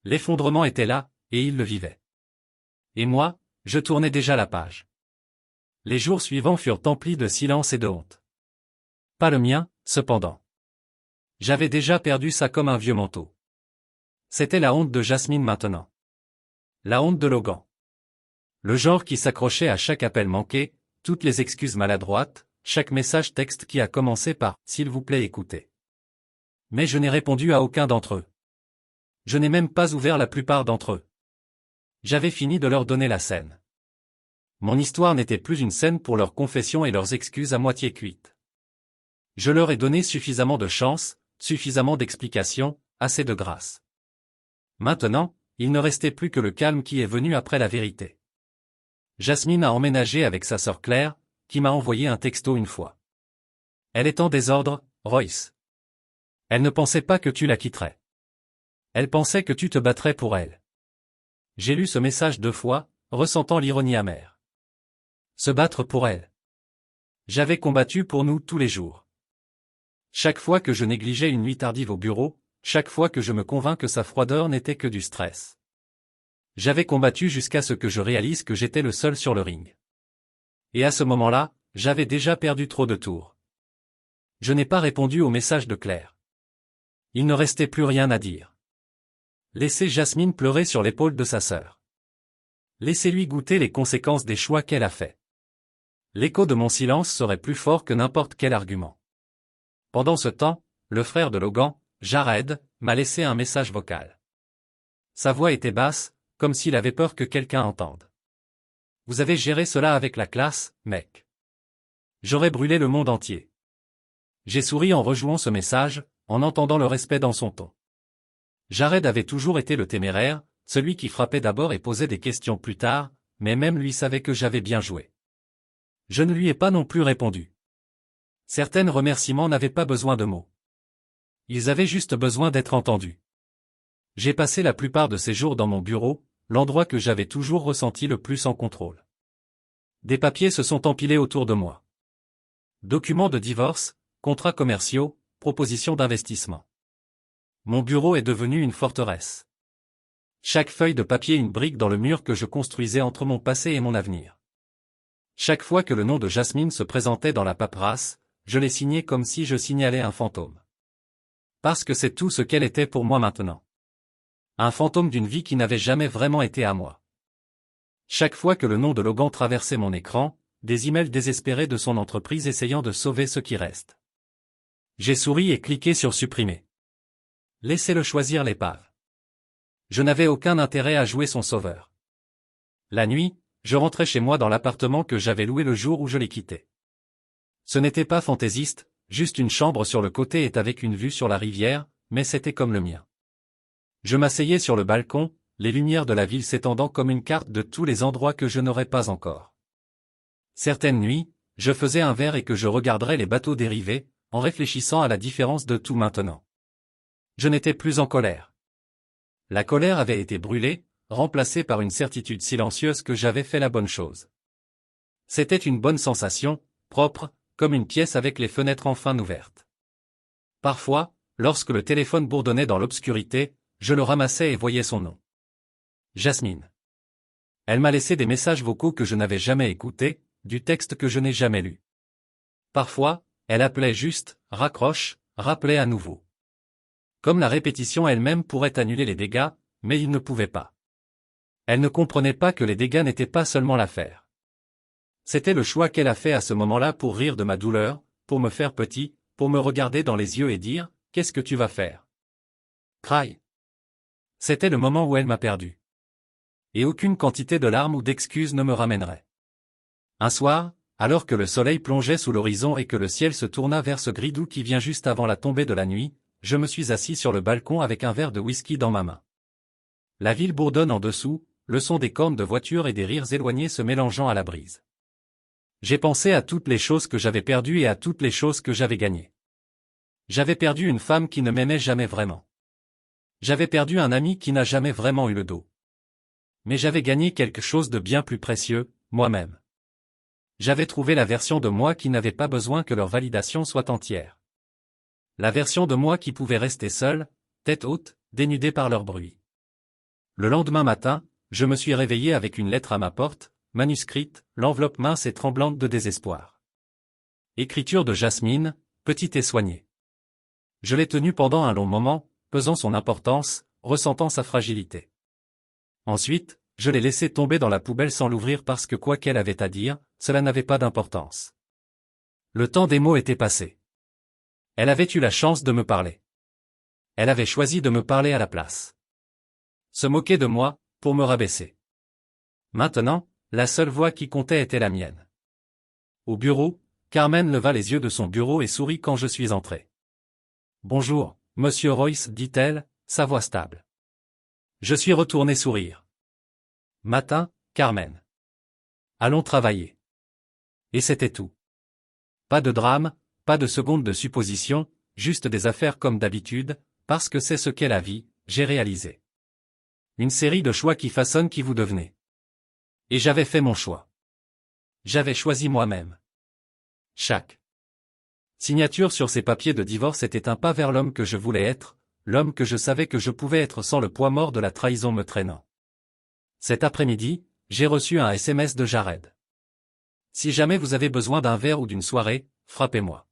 L'effondrement était là, et ils le vivaient. Et moi, je tournais déjà la page. Les jours suivants furent emplis de silence et de honte. Pas le mien, cependant. J'avais déjà perdu ça comme un vieux manteau. C'était la honte de Jasmine maintenant. La honte de Logan. Le genre qui s'accrochait à chaque appel manqué, toutes les excuses maladroites, chaque message texte qui a commencé par « S'il vous plaît écoutez ». Mais je n'ai répondu à aucun d'entre eux. Je n'ai même pas ouvert la plupart d'entre eux. J'avais fini de leur donner la scène. Mon histoire n'était plus une scène pour leurs confessions et leurs excuses à moitié cuites. Je leur ai donné suffisamment de chance, suffisamment d'explications, assez de grâce. Maintenant, il ne restait plus que le calme qui est venu après la vérité. Jasmine a emménagé avec sa sœur Claire, qui m'a envoyé un texto une fois. Elle est en désordre, Royce. Elle ne pensait pas que tu la quitterais. Elle pensait que tu te battrais pour elle. J'ai lu ce message 2 fois, ressentant l'ironie amère. Se battre pour elle. J'avais combattu pour nous tous les jours. Chaque fois que je négligeais une nuit tardive au bureau, chaque fois que je me convins que sa froideur n'était que du stress. J'avais combattu jusqu'à ce que je réalise que j'étais le seul sur le ring. Et à ce moment-là, j'avais déjà perdu trop de tours. Je n'ai pas répondu au message de Claire. Il ne restait plus rien à dire. Laissez Jasmine pleurer sur l'épaule de sa sœur. Laissez-lui goûter les conséquences des choix qu'elle a faits. L'écho de mon silence serait plus fort que n'importe quel argument. Pendant ce temps, le frère de Logan, Jared, m'a laissé un message vocal. Sa voix était basse, comme s'il avait peur que quelqu'un entende. Vous avez géré cela avec la classe, mec. J'aurais brûlé le monde entier. J'ai souri en rejouant ce message, en entendant le respect dans son ton. Jared avait toujours été le téméraire, celui qui frappait d'abord et posait des questions plus tard, mais même lui savait que j'avais bien joué. Je ne lui ai pas non plus répondu. Certains remerciements n'avaient pas besoin de mots. Ils avaient juste besoin d'être entendus. J'ai passé la plupart de ces jours dans mon bureau, l'endroit que j'avais toujours ressenti le plus en contrôle. Des papiers se sont empilés autour de moi. Documents de divorce, contrats commerciaux, propositions d'investissement. Mon bureau est devenu une forteresse. Chaque feuille de papier une brique dans le mur que je construisais entre mon passé et mon avenir. Chaque fois que le nom de Jasmine se présentait dans la paperasse, je l'ai signé comme si je signalais un fantôme. Parce que c'est tout ce qu'elle était pour moi maintenant. Un fantôme d'une vie qui n'avait jamais vraiment été à moi. Chaque fois que le nom de Logan traversait mon écran, des emails désespérés de son entreprise essayant de sauver ce qui reste. J'ai souri et cliqué sur supprimer. Laissez-le choisir l'épave. Je n'avais aucun intérêt à jouer son sauveur. La nuit, je rentrais chez moi dans l'appartement que j'avais loué le jour où je l'ai quitté. Ce n'était pas fantaisiste, juste une chambre sur le côté et avec une vue sur la rivière, mais c'était comme le mien. Je m'asseyais sur le balcon, les lumières de la ville s'étendant comme une carte de tous les endroits que je n'aurais pas encore. Certaines nuits, je faisais un verre et que je regarderais les bateaux dériver, en réfléchissant à la différence de tout maintenant. Je n'étais plus en colère. La colère avait été brûlée, remplacée par une certitude silencieuse que j'avais fait la bonne chose. C'était une bonne sensation, propre, comme une pièce avec les fenêtres enfin ouvertes. Parfois, lorsque le téléphone bourdonnait dans l'obscurité, je le ramassais et voyais son nom. Jasmine. Elle m'a laissé des messages vocaux que je n'avais jamais écoutés, du texte que je n'ai jamais lu. Parfois, elle appelait juste, raccroche, rappelait à nouveau. Comme la répétition elle-même pourrait annuler les dégâts, mais il ne pouvait pas. Elle ne comprenait pas que les dégâts n'étaient pas seulement l'affaire. C'était le choix qu'elle a fait à ce moment-là pour rire de ma douleur, pour me faire petit, pour me regarder dans les yeux et dire « Qu'est-ce que tu vas faire ?» Cry. C'était le moment où elle m'a perdu. Et aucune quantité de larmes ou d'excuses ne me ramènerait. Un soir, Alors que le soleil plongeait sous l'horizon et que le ciel se tourna vers ce gris doux qui vient juste avant la tombée de la nuit, je me suis assis sur le balcon avec un verre de whisky dans ma main. La ville bourdonne en dessous, le son des cornes de voitures et des rires éloignés se mélangeant à la brise. J'ai pensé à toutes les choses que j'avais perdues et à toutes les choses que j'avais gagnées. J'avais perdu une femme qui ne m'aimait jamais vraiment. J'avais perdu un ami qui n'a jamais vraiment eu le dos. Mais j'avais gagné quelque chose de bien plus précieux, moi-même. J'avais trouvé la version de moi qui n'avait pas besoin que leur validation soit entière. La version de moi qui pouvait rester seule, tête haute, dénudée par leur bruit. Le lendemain matin, je me suis réveillé avec une lettre à ma porte, manuscrite, l'enveloppe mince et tremblante de désespoir. Écriture de Jasmine, petite et soignée. Je l'ai tenue pendant un long moment, pesant son importance, ressentant sa fragilité. Ensuite, je l'ai laissée tomber dans la poubelle sans l'ouvrir parce que quoi qu'elle avait à dire, cela n'avait pas d'importance. Le temps des mots était passé. Elle avait eu la chance de me parler. Elle avait choisi de me parler à la place. Se moquer de moi, pour me rabaisser. Maintenant, la seule voix qui comptait était la mienne. Au bureau, Carmen leva les yeux de son bureau et sourit quand je suis entré. « Bonjour, Monsieur Royce, dit-elle, sa voix stable. Je suis retourné sourire. Matin, Carmen. Allons travailler. Et c'était tout. Pas de drame, pas de seconde de supposition, juste des affaires comme d'habitude, parce que c'est ce qu'est la vie, j'ai réalisé. Une série de choix qui façonnent qui vous devenez. Et j'avais fait mon choix. J'avais choisi moi-même. Chaque signature sur ces papiers de divorce était un pas vers l'homme que je voulais être, l'homme que je savais que je pouvais être sans le poids mort de la trahison me traînant. Cet après-midi, j'ai reçu un SMS de Jared. Si jamais vous avez besoin d'un verre ou d'une soirée, frappez-moi.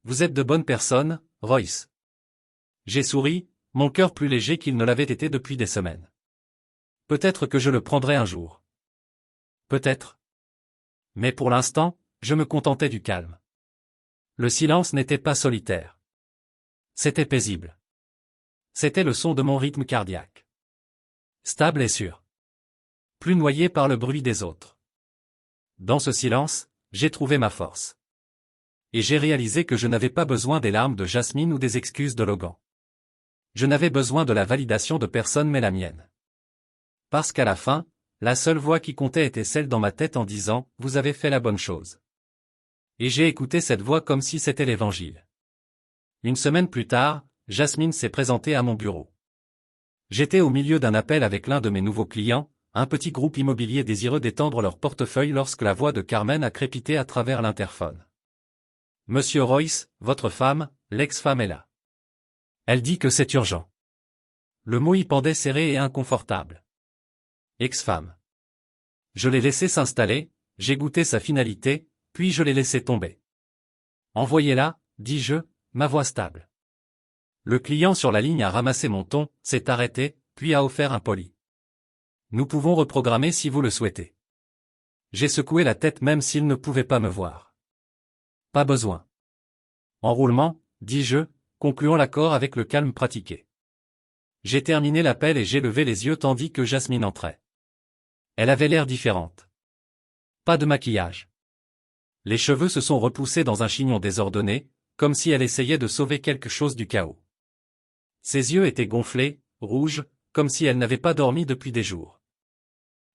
Vous êtes de bonnes personnes, Royce. J'ai souri, mon cœur plus léger qu'il ne l'avait été depuis des semaines. Peut-être que je le prendrai un jour. Peut-être. Mais pour l'instant, je me contentais du calme. Le silence n'était pas solitaire. C'était paisible. C'était le son de mon rythme cardiaque. Stable et sûr. Plus noyé par le bruit des autres. Dans ce silence, j'ai trouvé ma force. Et j'ai réalisé que je n'avais pas besoin des larmes de Jasmine ou des excuses de Logan. Je n'avais besoin de la validation de personne mais la mienne. Parce qu'à la fin, la seule voix qui comptait était celle dans ma tête en disant « Vous avez fait la bonne chose ». Et j'ai écouté cette voix comme si c'était l'Évangile. Une semaine plus tard, Jasmine s'est présentée à mon bureau. J'étais au milieu d'un appel avec l'un de mes nouveaux clients, un petit groupe immobilier désireux d'étendre leur portefeuille lorsque la voix de Carmen a crépité à travers l'interphone. « Monsieur Royce, votre femme, l'ex-femme est là. Elle dit que c'est urgent. » Le mot y pendait serré et inconfortable. Ex-femme. Je l'ai laissé s'installer, j'ai goûté sa finalité, puis je l'ai laissé tomber. Envoyez-la, dis-je, ma voix stable. Le client sur la ligne a ramassé mon ton, s'est arrêté, puis a offert un poli. Nous pouvons reprogrammer si vous le souhaitez. J'ai secoué la tête même s'il ne pouvait pas me voir. Pas besoin. Enroulement, dis-je, concluons l'accord avec le calme pratiqué. J'ai terminé l'appel et j'ai levé les yeux tandis que Jasmine entrait. Elle avait l'air différente. Pas de maquillage. Les cheveux se sont repoussés dans un chignon désordonné, comme si elle essayait de sauver quelque chose du chaos. Ses yeux étaient gonflés, rouges, comme si elle n'avait pas dormi depuis des jours.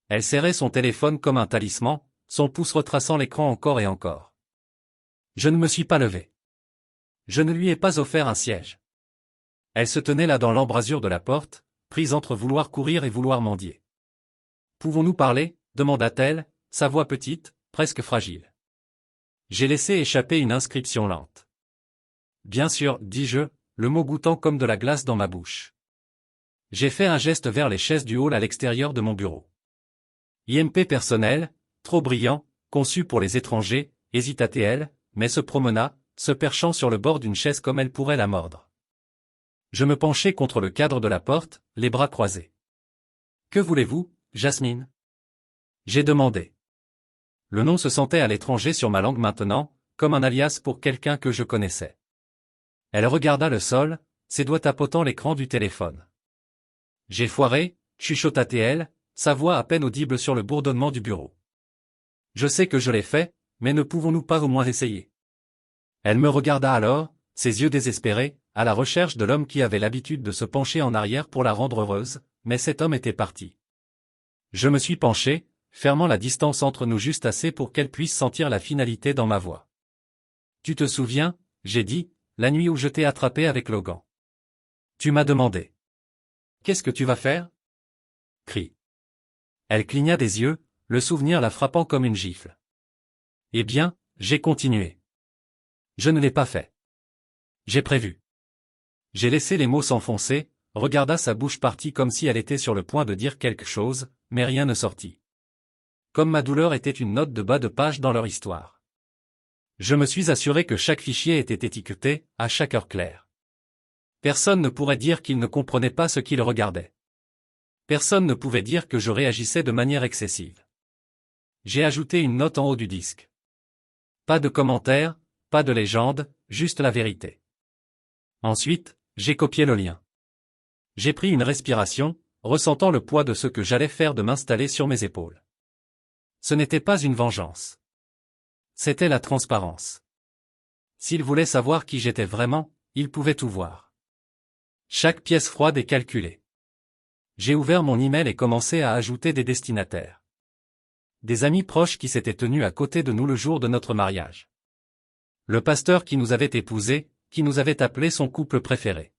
Elle serrait son téléphone comme un talisman, son pouce retraçant l'écran encore et encore. Je ne me suis pas levé. Je ne lui ai pas offert un siège. Elle se tenait là dans l'embrasure de la porte, prise entre vouloir courir et vouloir mendier. « Pouvons-nous parler ?» demanda-t-elle, sa voix petite, presque fragile. J'ai laissé échapper une inscription lente. « Bien sûr, dis-je, le mot goûtant comme de la glace dans ma bouche. J'ai fait un geste vers les chaises du hall à l'extérieur de mon bureau. IMP personnel, trop brillant, conçu pour les étrangers, hésita-t-elle, mais se promena, se perchant sur le bord d'une chaise comme elle pourrait la mordre. Je me penchai contre le cadre de la porte, les bras croisés. « Que voulez-vous, Jasmine ?» J'ai demandé. Le nom se sentait à l'étranger sur ma langue maintenant, comme un alias pour quelqu'un que je connaissais. Elle regarda le sol, ses doigts tapotant l'écran du téléphone. « J'ai foiré », chuchota-t-elle, sa voix à peine audible sur le bourdonnement du bureau. « Je sais que je l'ai fait, mais ne pouvons-nous pas au moins essayer? Elle me regarda alors, ses yeux désespérés, à la recherche de l'homme qui avait l'habitude de se pencher en arrière pour la rendre heureuse, mais cet homme était parti. Je me suis penché, fermant la distance entre nous juste assez pour qu'elle puisse sentir la finalité dans ma voix. Tu te souviens, j'ai dit, la nuit où je t'ai attrapé avec Logan. Tu m'as demandé. Qu'est-ce que tu vas faire? Crie. Elle cligna des yeux, le souvenir la frappant comme une gifle. Eh bien, j'ai continué. Je ne l'ai pas fait. J'ai prévu. J'ai laissé les mots s'enfoncer, regarda sa bouche partie comme si elle était sur le point de dire quelque chose, mais rien ne sortit. Comme ma douleur était une note de bas de page dans leur histoire. Je me suis assuré que chaque fichier était étiqueté, à chaque heure claire. Personne ne pourrait dire qu'il ne comprenait pas ce qu'il regardait. Personne ne pouvait dire que je réagissais de manière excessive. J'ai ajouté une note en haut du disque. Pas de commentaires, pas de légende, juste la vérité. Ensuite, j'ai copié le lien. J'ai pris une respiration, ressentant le poids de ce que j'allais faire de m'installer sur mes épaules. Ce n'était pas une vengeance. C'était la transparence. S'il voulait savoir qui j'étais vraiment, il pouvait tout voir. Chaque pièce froide est calculée. J'ai ouvert mon email et commencé à ajouter des destinataires. Des amis proches qui s'étaient tenus à côté de nous le jour de notre mariage. Le pasteur qui nous avait épousés, qui nous avait appelé son couple préféré.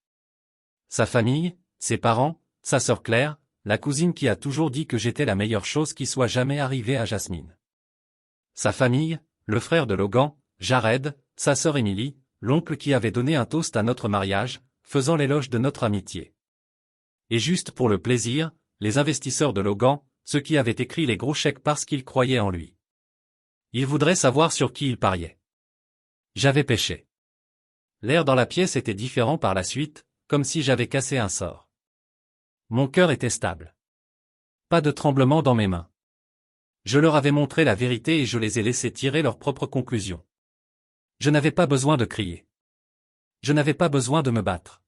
Sa famille, ses parents, sa sœur Claire, la cousine qui a toujours dit que j'étais la meilleure chose qui soit jamais arrivée à Jasmine. Sa famille, le frère de Logan, Jared, sa sœur Emily, l'oncle qui avait donné un toast à notre mariage, faisant l'éloge de notre amitié. Et juste pour le plaisir, les investisseurs de Logan, ceux qui avaient écrit les gros chèques parce qu'ils croyaient en lui. Ils voudraient savoir sur qui ils pariaient. J'avais péché. L'air dans la pièce était différent par la suite, comme si j'avais cassé un sort. Mon cœur était stable. Pas de tremblement dans mes mains. Je leur avais montré la vérité et je les ai laissés tirer leurs propres conclusions. Je n'avais pas besoin de crier. Je n'avais pas besoin de me battre.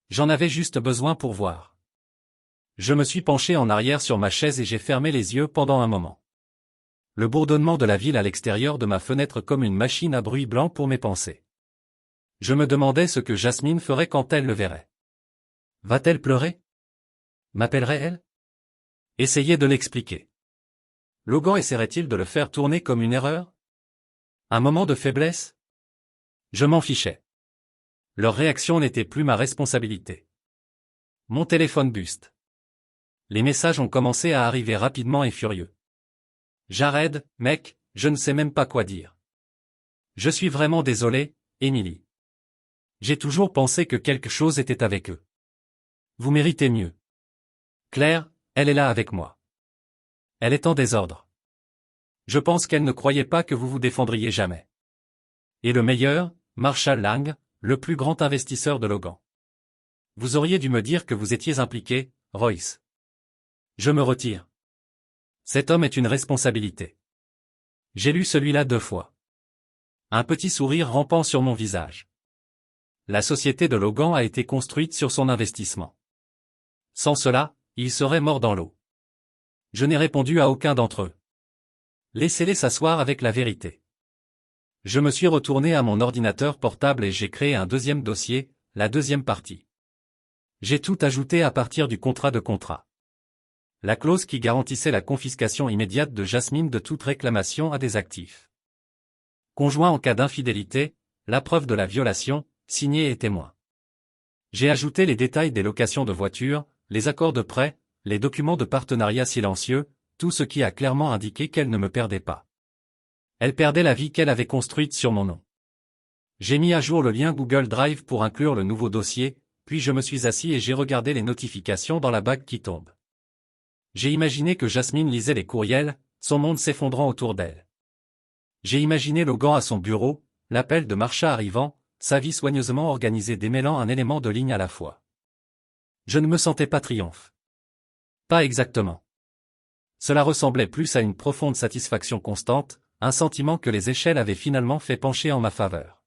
J'en avais juste besoin pour voir. Je me suis penché en arrière sur ma chaise et j'ai fermé les yeux pendant un moment. Le bourdonnement de la ville à l'extérieur de ma fenêtre comme une machine à bruit blanc pour mes pensées. Je me demandais ce que Jasmine ferait quand elle le verrait. Va-t-elle pleurer? M'appellerait-elle? Essayer de l'expliquer. Logan essaierait-il de le faire tourner comme une erreur? Un moment de faiblesse? Je m'en fichais. Leur réaction n'était plus ma responsabilité. Mon téléphone buste. Les messages ont commencé à arriver rapidement et furieux. Jared, mec, je ne sais même pas quoi dire. Je suis vraiment désolé, Emily. J'ai toujours pensé que quelque chose était avec eux. Vous méritez mieux. Claire, elle est là avec moi. Elle est en désordre. Je pense qu'elle ne croyait pas que vous vous défendriez jamais. Et le meilleur, Marshall Lang, le plus grand investisseur de Logan. Vous auriez dû me dire que vous étiez impliqué, Royce. Je me retire. Cet homme est une responsabilité. J'ai lu celui-là 2 fois. Un petit sourire rampant sur mon visage. La société de Logan a été construite sur son investissement. Sans cela, il serait mort dans l'eau. Je n'ai répondu à aucun d'entre eux. Laissez-les s'asseoir avec la vérité. Je me suis retourné à mon ordinateur portable et j'ai créé un deuxième dossier, la deuxième partie. J'ai tout ajouté à partir du contrat de contrat. La clause qui garantissait la confiscation immédiate de Jasmine de toute réclamation à des actifs. Conjoint en cas d'infidélité, la preuve de la violation, signé et témoin. J'ai ajouté les détails des locations de voitures, les accords de prêt, les documents de partenariat silencieux, tout ce qui a clairement indiqué qu'elle ne me perdait pas. Elle perdait la vie qu'elle avait construite sur mon nom. J'ai mis à jour le lien Google Drive pour inclure le nouveau dossier, puis je me suis assis et j'ai regardé les notifications dans la bague qui tombe. J'ai imaginé que Jasmine lisait les courriels, son monde s'effondrant autour d'elle. J'ai imaginé Logan à son bureau, l'appel de Marsha arrivant, sa vie soigneusement organisée démêlant un élément de ligne à la fois. Je ne me sentais pas triomphe. Pas exactement. Cela ressemblait plus à une profonde satisfaction constante, un sentiment que les échelles avaient finalement fait pencher en ma faveur.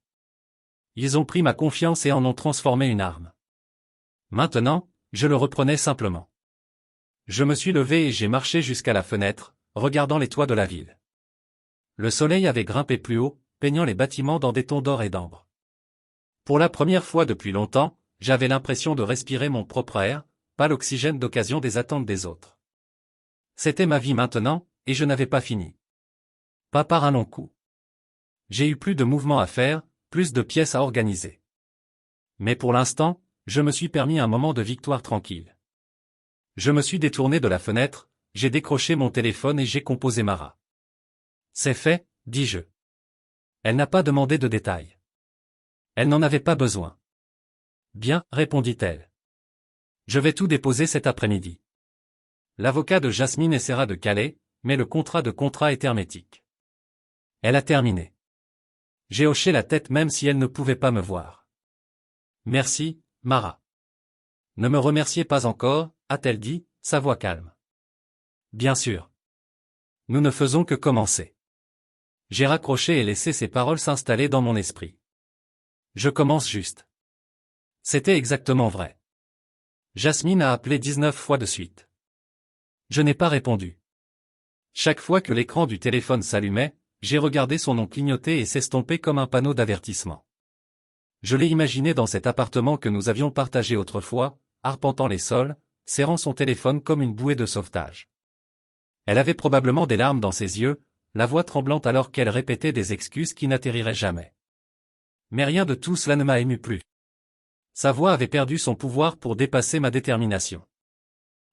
Ils ont pris ma confiance et en ont transformé une arme. Maintenant, je le reprenais simplement. Je me suis levé et j'ai marché jusqu'à la fenêtre, regardant les toits de la ville. Le soleil avait grimpé plus haut, peignant les bâtiments dans des tons d'or et d'ambre. Pour la première fois depuis longtemps, j'avais l'impression de respirer mon propre air, pas l'oxygène d'occasion des attentes des autres. C'était ma vie maintenant, et je n'avais pas fini. Pas par un long coup. J'ai eu plus de mouvements à faire, plus de pièces à organiser. Mais pour l'instant, je me suis permis un moment de victoire tranquille. Je me suis détourné de la fenêtre, j'ai décroché mon téléphone et j'ai composé Mara. C'est fait, dis-je. Elle n'a pas demandé de détails. Elle n'en avait pas besoin. Bien, répondit-elle. Je vais tout déposer cet après-midi. L'avocat de Jasmine essaiera de caler, mais le contrat est hermétique. Elle a terminé. J'ai hoché la tête même si elle ne pouvait pas me voir. Merci, Mara. Ne me remerciez pas encore, a-t-elle dit, sa voix calme. Bien sûr. Nous ne faisons que commencer. J'ai raccroché et laissé ces paroles s'installer dans mon esprit. Je commence juste. C'était exactement vrai. Jasmine a appelé 19 fois de suite. Je n'ai pas répondu. Chaque fois que l'écran du téléphone s'allumait, j'ai regardé son nom clignoter et s'estomper comme un panneau d'avertissement. Je l'ai imaginé dans cet appartement que nous avions partagé autrefois, arpentant les sols, serrant son téléphone comme une bouée de sauvetage. Elle avait probablement des larmes dans ses yeux, la voix tremblante alors qu'elle répétait des excuses qui n'atterriraient jamais. Mais rien de tout cela ne m'a ému plus. Sa voix avait perdu son pouvoir pour dépasser ma détermination.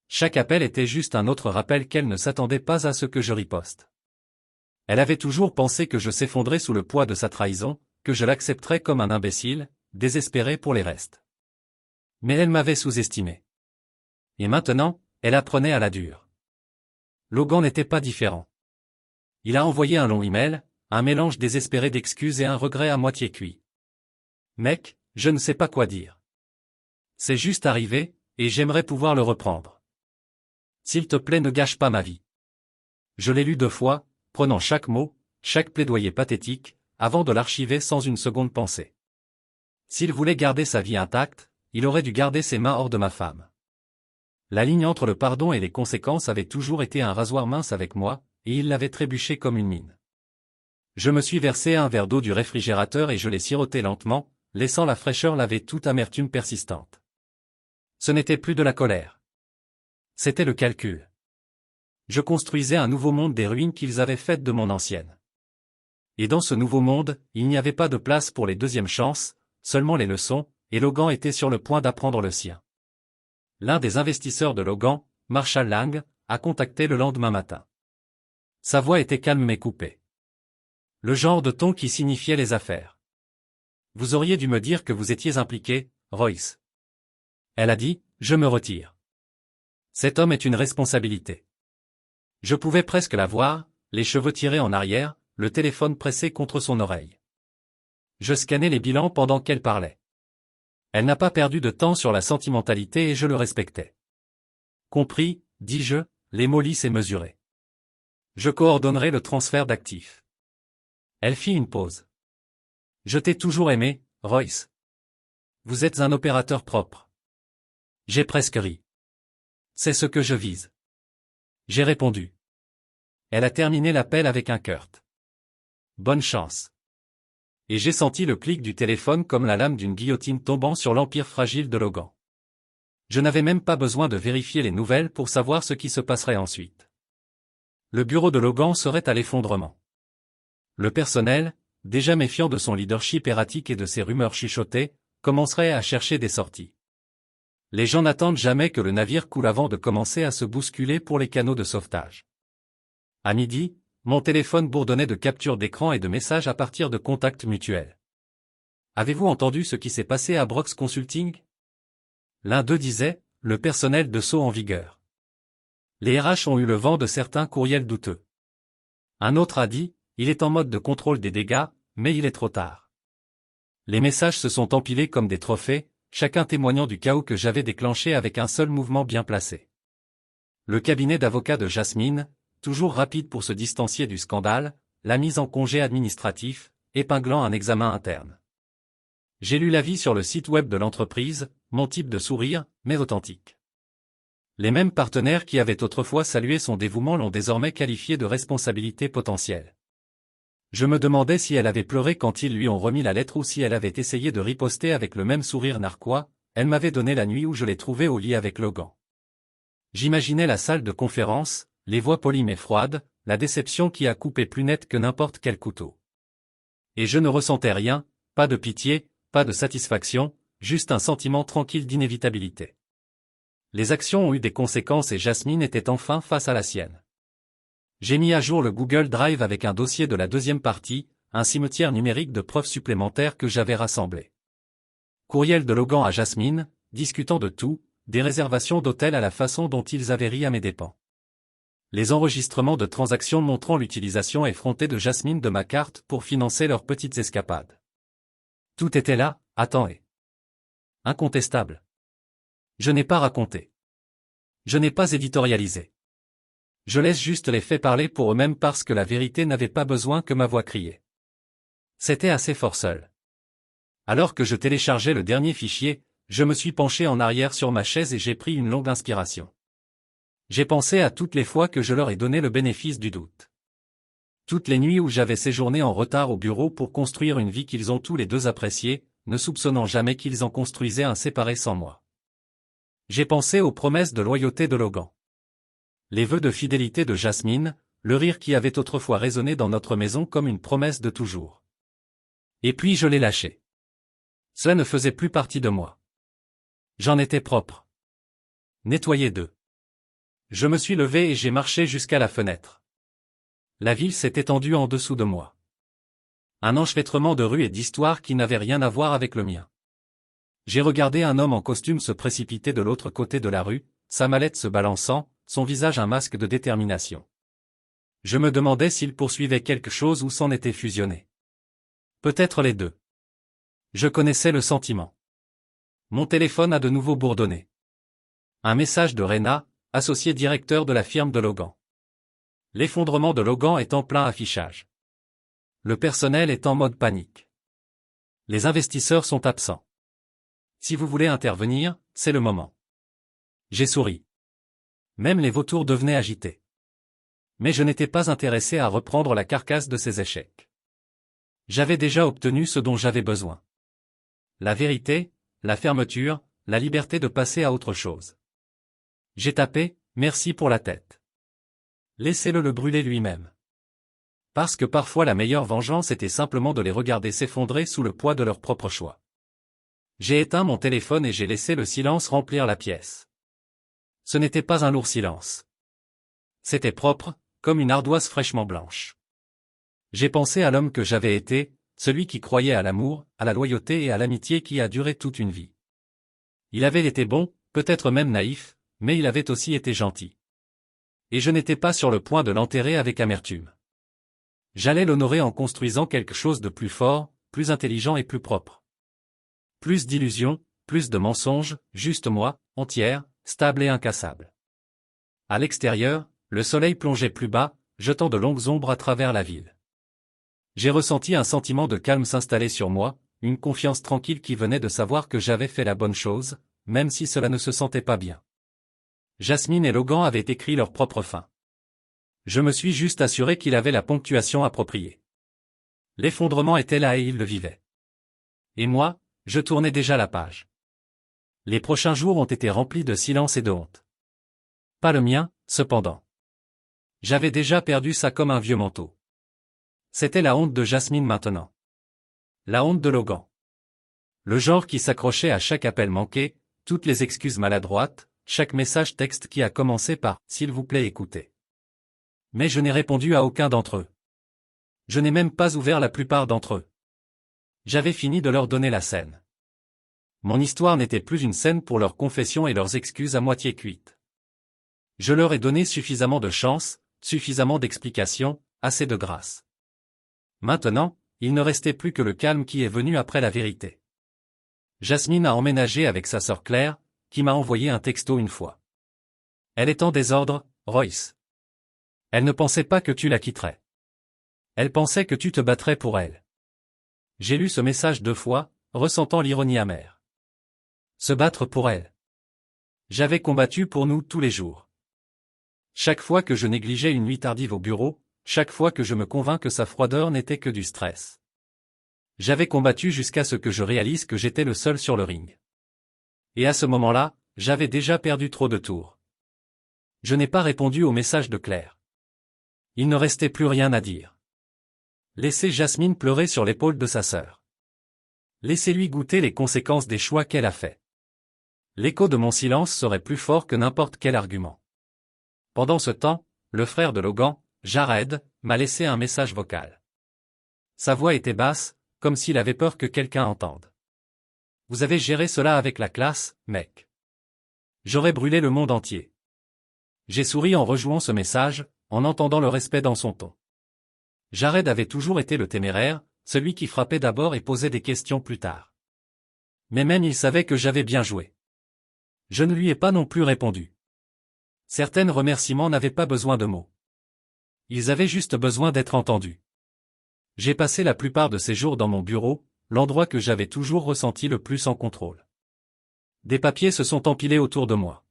Chaque appel était juste un autre rappel qu'elle ne s'attendait pas à ce que je riposte. Elle avait toujours pensé que je s'effondrais sous le poids de sa trahison, que je l'accepterais comme un imbécile, désespéré pour les restes. Mais elle m'avait sous-estimé. Et maintenant, elle apprenait à la dure. Logan n'était pas différent. Il a envoyé un long email, un mélange désespéré d'excuses et un regret à moitié cuit. Mec, je ne sais pas quoi dire. C'est juste arrivé, et j'aimerais pouvoir le reprendre. S'il te plaît, ne gâche pas ma vie. Je l'ai lu 2 fois, prenant chaque mot, chaque plaidoyer pathétique, avant de l'archiver sans une seconde pensée. S'il voulait garder sa vie intacte, il aurait dû garder ses mains hors de ma femme. La ligne entre le pardon et les conséquences avait toujours été un rasoir mince avec moi, et il l'avait trébuché comme une mine. Je me suis versé un verre d'eau du réfrigérateur et je l'ai siroté lentement, laissant la fraîcheur laver toute amertume persistante. Ce n'était plus de la colère. C'était le calcul. Je construisais un nouveau monde des ruines qu'ils avaient faites de mon ancienne. Et dans ce nouveau monde, il n'y avait pas de place pour les deuxièmes chances, seulement les leçons, et Logan était sur le point d'apprendre le sien. L'un des investisseurs de Logan, Marshall Lang, a contacté le lendemain matin. Sa voix était calme mais coupée. Le genre de ton qui signifiait les affaires. Vous auriez dû me dire que vous étiez impliqué, Royce. Elle a dit, je me retire. Cet homme est une responsabilité. Je pouvais presque la voir, les cheveux tirés en arrière, le téléphone pressé contre son oreille. Je scannais les bilans pendant qu'elle parlait. Elle n'a pas perdu de temps sur la sentimentalité et je le respectais. Compris, dis-je, les mots lisses et mesurés. Je coordonnerai le transfert d'actifs. Elle fit une pause. Je t'ai toujours aimé, Royce. Vous êtes un opérateur propre. J'ai presque ri. C'est ce que je vise. J'ai répondu. Elle a terminé l'appel avec un curt. Bonne chance. Et j'ai senti le clic du téléphone comme la lame d'une guillotine tombant sur l'empire fragile de Logan. Je n'avais même pas besoin de vérifier les nouvelles pour savoir ce qui se passerait ensuite. Le bureau de Logan serait à l'effondrement. Le personnel, déjà méfiant de son leadership erratique et de ses rumeurs chuchotées, commencerait à chercher des sorties. Les gens n'attendent jamais que le navire coule avant de commencer à se bousculer pour les canaux de sauvetage. À midi, mon téléphone bourdonnait de captures d'écran et de messages à partir de contacts mutuels. Avez-vous entendu ce qui s'est passé à Brox Consulting? L'un d'eux disait, le personnel de saut en vigueur. Les RH ont eu le vent de certains courriels douteux. Un autre a dit, il est en mode de contrôle des dégâts, mais il est trop tard. Les messages se sont empilés comme des trophées, chacun témoignant du chaos que j'avais déclenché avec un seul mouvement bien placé. Le cabinet d'avocats de Jasmine, toujours rapide pour se distancier du scandale, l'a mise en congé administratif, épinglant un examen interne. J'ai lu l'avis sur le site web de l'entreprise, mon type de sourire, mais authentique. Les mêmes partenaires qui avaient autrefois salué son dévouement l'ont désormais qualifié de responsabilité potentielle. Je me demandais si elle avait pleuré quand ils lui ont remis la lettre ou si elle avait essayé de riposter avec le même sourire narquois. Elle m'avait donné la nuit où je l'ai trouvée au lit avec Logan. J'imaginais la salle de conférence, les voix polies mais froides, la déception qui a coupé plus net que n'importe quel couteau. Et je ne ressentais rien, pas de pitié, pas de satisfaction, juste un sentiment tranquille d'inévitabilité. Les actions ont eu des conséquences et Jasmine était enfin face à la sienne. J'ai mis à jour le Google Drive avec un dossier de la deuxième partie, un cimetière numérique de preuves supplémentaires que j'avais rassemblé. Courriel de Logan à Jasmine, discutant de tout, des réservations d'hôtels à la façon dont ils avaient ri à mes dépens. Les enregistrements de transactions montrant l'utilisation effrontée de Jasmine de ma carte pour financer leurs petites escapades. Tout était là, à temps et incontestable. Je n'ai pas raconté. Je n'ai pas éditorialisé. Je laisse juste les faits parler pour eux-mêmes parce que la vérité n'avait pas besoin que ma voix criait. C'était assez fort seul. Alors que je téléchargeais le dernier fichier, je me suis penché en arrière sur ma chaise et j'ai pris une longue inspiration. J'ai pensé à toutes les fois que je leur ai donné le bénéfice du doute. Toutes les nuits où j'avais séjourné en retard au bureau pour construire une vie qu'ils ont tous les deux appréciée, ne soupçonnant jamais qu'ils en construisaient un séparé sans moi. J'ai pensé aux promesses de loyauté de Logan. Les vœux de fidélité de Jasmine, le rire qui avait autrefois résonné dans notre maison comme une promesse de toujours. Et puis je l'ai lâché. Cela ne faisait plus partie de moi. J'en étais propre. Nettoyé d'eux. Je me suis levé et j'ai marché jusqu'à la fenêtre. La ville s'est étendue en dessous de moi. Un enchevêtrement de rues et d'histoires qui n'avaient rien à voir avec le mien. J'ai regardé un homme en costume se précipiter de l'autre côté de la rue, sa mallette se balançant, son visage un masque de détermination. Je me demandais s'il poursuivait quelque chose ou s'en était fusionné. Peut-être les deux. Je connaissais le sentiment. Mon téléphone a de nouveau bourdonné. Un message de Rena, associé directeur de la firme de Logan. L'effondrement de Logan est en plein affichage. Le personnel est en mode panique. Les investisseurs sont absents. Si vous voulez intervenir, c'est le moment. J'ai souri. Même les vautours devenaient agités. Mais je n'étais pas intéressé à reprendre la carcasse de ces échecs. J'avais déjà obtenu ce dont j'avais besoin. La vérité, la fermeture, la liberté de passer à autre chose. J'ai tapé, merci pour la tête. Laissez-le le brûler lui-même. Parce que parfois la meilleure vengeance était simplement de les regarder s'effondrer sous le poids de leur propre choix. J'ai éteint mon téléphone et j'ai laissé le silence remplir la pièce. Ce n'était pas un lourd silence. C'était propre, comme une ardoise fraîchement blanche. J'ai pensé à l'homme que j'avais été, celui qui croyait à l'amour, à la loyauté et à l'amitié qui a duré toute une vie. Il avait été bon, peut-être même naïf, mais il avait aussi été gentil. Et je n'étais pas sur le point de l'enterrer avec amertume. J'allais l'honorer en construisant quelque chose de plus fort, plus intelligent et plus propre. Plus d'illusions, plus de mensonges, juste moi, entière, stable et incassable. À l'extérieur, le soleil plongeait plus bas, jetant de longues ombres à travers la ville. J'ai ressenti un sentiment de calme s'installer sur moi, une confiance tranquille qui venait de savoir que j'avais fait la bonne chose, même si cela ne se sentait pas bien. Jasmine et Logan avaient écrit leur propre fin. Je me suis juste assuré qu'il avait la ponctuation appropriée. L'effondrement était là et il le vivait. Et moi, je tournais déjà la page. Les prochains jours ont été remplis de silence et de honte. Pas le mien, cependant. J'avais déjà perdu ça comme un vieux manteau. C'était la honte de Jasmine maintenant. La honte de Logan. Le genre qui s'accrochait à chaque appel manqué, toutes les excuses maladroites, chaque message texte qui a commencé par « S'il vous plaît écoutez ». Mais je n'ai répondu à aucun d'entre eux. Je n'ai même pas ouvert la plupart d'entre eux. J'avais fini de leur donner la scène. Mon histoire n'était plus une scène pour leurs confessions et leurs excuses à moitié cuites. Je leur ai donné suffisamment de chance, suffisamment d'explications, assez de grâce. Maintenant, il ne restait plus que le calme qui est venu après la vérité. Jasmine a emménagé avec sa sœur Claire, qui m'a envoyé un texto une fois. Elle est en désordre, Royce. Elle ne pensait pas que tu la quitterais. Elle pensait que tu te battrais pour elle. J'ai lu ce message 2 fois, ressentant l'ironie amère. Se battre pour elle. J'avais combattu pour nous tous les jours. Chaque fois que je négligeais une nuit tardive au bureau, chaque fois que je me convins que sa froideur n'était que du stress. J'avais combattu jusqu'à ce que je réalise que j'étais le seul sur le ring. Et à ce moment-là, j'avais déjà perdu trop de tours. Je n'ai pas répondu au message de Claire. Il ne restait plus rien à dire. Laissez Jasmine pleurer sur l'épaule de sa sœur. Laissez-lui goûter les conséquences des choix qu'elle a faits. L'écho de mon silence serait plus fort que n'importe quel argument. Pendant ce temps, le frère de Logan, Jared, m'a laissé un message vocal. Sa voix était basse, comme s'il avait peur que quelqu'un entende. Vous avez géré cela avec la classe, mec. J'aurais brûlé le monde entier. J'ai souri en rejouant ce message, en entendant le respect dans son ton. Jared avait toujours été le téméraire, celui qui frappait d'abord et posait des questions plus tard. Mais même il savait que j'avais bien joué. Je ne lui ai pas non plus répondu. Certains remerciements n'avaient pas besoin de mots. Ils avaient juste besoin d'être entendus. J'ai passé la plupart de ces jours dans mon bureau, l'endroit que j'avais toujours ressenti le plus en contrôle. Des papiers se sont empilés autour de moi.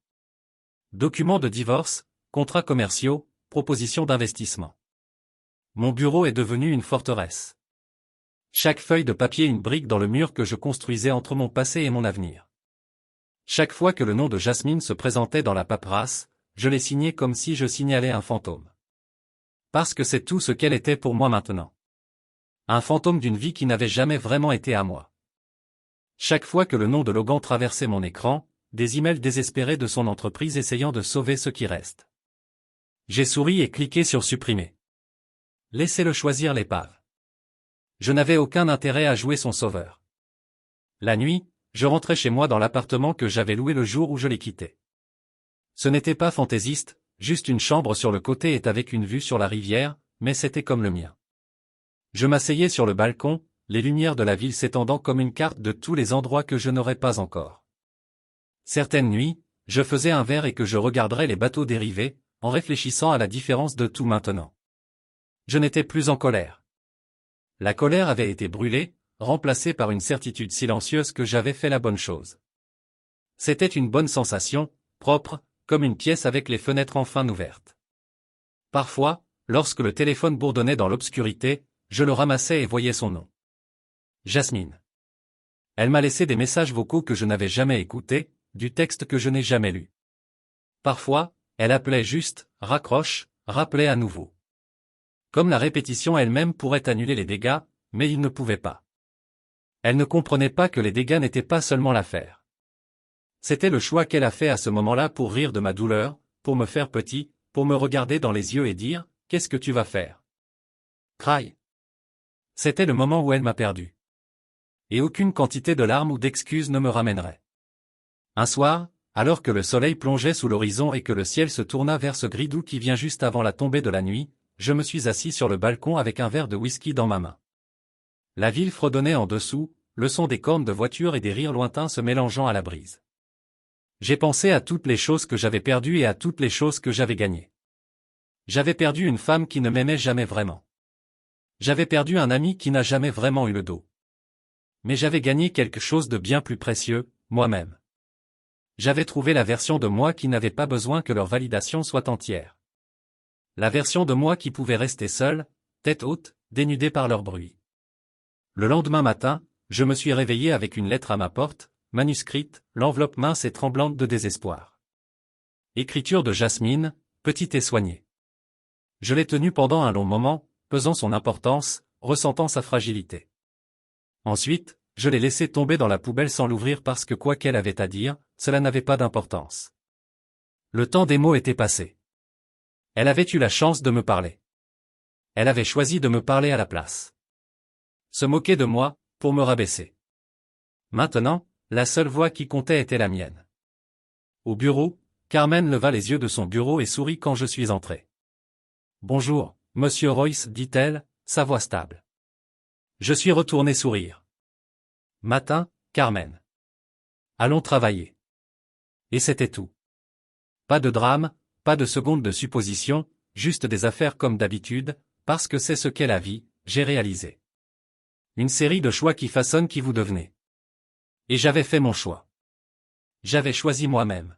Documents de divorce, contrats commerciaux, propositions d'investissement. Mon bureau est devenu une forteresse. Chaque feuille de papier une brique dans le mur que je construisais entre mon passé et mon avenir. Chaque fois que le nom de Jasmine se présentait dans la paperasse, je l'ai signé comme si je signalais un fantôme. Parce que c'est tout ce qu'elle était pour moi maintenant. Un fantôme d'une vie qui n'avait jamais vraiment été à moi. Chaque fois que le nom de Logan traversait mon écran, des emails désespérés de son entreprise essayant de sauver ce qui reste. J'ai souri et cliqué sur supprimer. Laissez-le choisir l'épave. Je n'avais aucun intérêt à jouer son sauveur. La nuit, je rentrais chez moi dans l'appartement que j'avais loué le jour où je l'ai quitté. Ce n'était pas fantaisiste, juste une chambre sur le côté et avec une vue sur la rivière, mais c'était comme le mien. Je m'asseyais sur le balcon, les lumières de la ville s'étendant comme une carte de tous les endroits que je n'aurais pas encore. Certaines nuits, je faisais un verre et que je regarderais les bateaux dériver, en réfléchissant à la différence de tout maintenant. Je n'étais plus en colère. La colère avait été brûlée, remplacée par une certitude silencieuse que j'avais fait la bonne chose. C'était une bonne sensation, propre, comme une pièce avec les fenêtres enfin ouvertes. Parfois, lorsque le téléphone bourdonnait dans l'obscurité, je le ramassais et voyais son nom. Jasmine. Elle m'a laissé des messages vocaux que je n'avais jamais écoutés, du texte que je n'ai jamais lu. Parfois, elle appelait juste, raccroche, rappelait à nouveau. Comme la répétition elle-même pourrait annuler les dégâts, mais il ne pouvait pas. Elle ne comprenait pas que les dégâts n'étaient pas seulement l'affaire. C'était le choix qu'elle a fait à ce moment-là pour rire de ma douleur, pour me faire petit, pour me regarder dans les yeux et dire, « Qu'est-ce que tu vas faire ?» Cry. C'était le moment où elle m'a perdu. Et aucune quantité de larmes ou d'excuses ne me ramènerait. Un soir, alors que le soleil plongeait sous l'horizon et que le ciel se tourna vers ce gris doux qui vient juste avant la tombée de la nuit, je me suis assis sur le balcon avec un verre de whisky dans ma main. La ville fredonnait en dessous, le son des cornes de voitures et des rires lointains se mélangeant à la brise. J'ai pensé à toutes les choses que j'avais perdues et à toutes les choses que j'avais gagnées. J'avais perdu une femme qui ne m'aimait jamais vraiment. J'avais perdu un ami qui n'a jamais vraiment eu le dos. Mais j'avais gagné quelque chose de bien plus précieux, moi-même. J'avais trouvé la version de moi qui n'avait pas besoin que leur validation soit entière. La version de moi qui pouvait rester seule, tête haute, dénudée par leur bruit. Le lendemain matin, je me suis réveillé avec une lettre à ma porte, manuscrite, l'enveloppe mince et tremblante de désespoir. Écriture de Jasmine, petite et soignée. Je l'ai tenue pendant un long moment, pesant son importance, ressentant sa fragilité. Ensuite, je l'ai laissée tomber dans la poubelle sans l'ouvrir parce que quoi qu'elle avait à dire, cela n'avait pas d'importance. Le temps des mots était passé. Elle avait eu la chance de me parler. Elle avait choisi de me parler à la place. Se moquer de moi, pour me rabaisser. Maintenant, la seule voix qui comptait était la mienne. Au bureau, Carmen leva les yeux de son bureau et sourit quand je suis entré. « Bonjour, Monsieur Royce, dit-elle, sa voix stable. Je suis retourné sourire. « Matin, Carmen. Allons travailler. » Et c'était tout. Pas de drame, pas de seconde de supposition, juste des affaires comme d'habitude, parce que c'est ce qu'est la vie, j'ai réalisé. Une série de choix qui façonnent qui vous devenez. Et j'avais fait mon choix. J'avais choisi moi-même.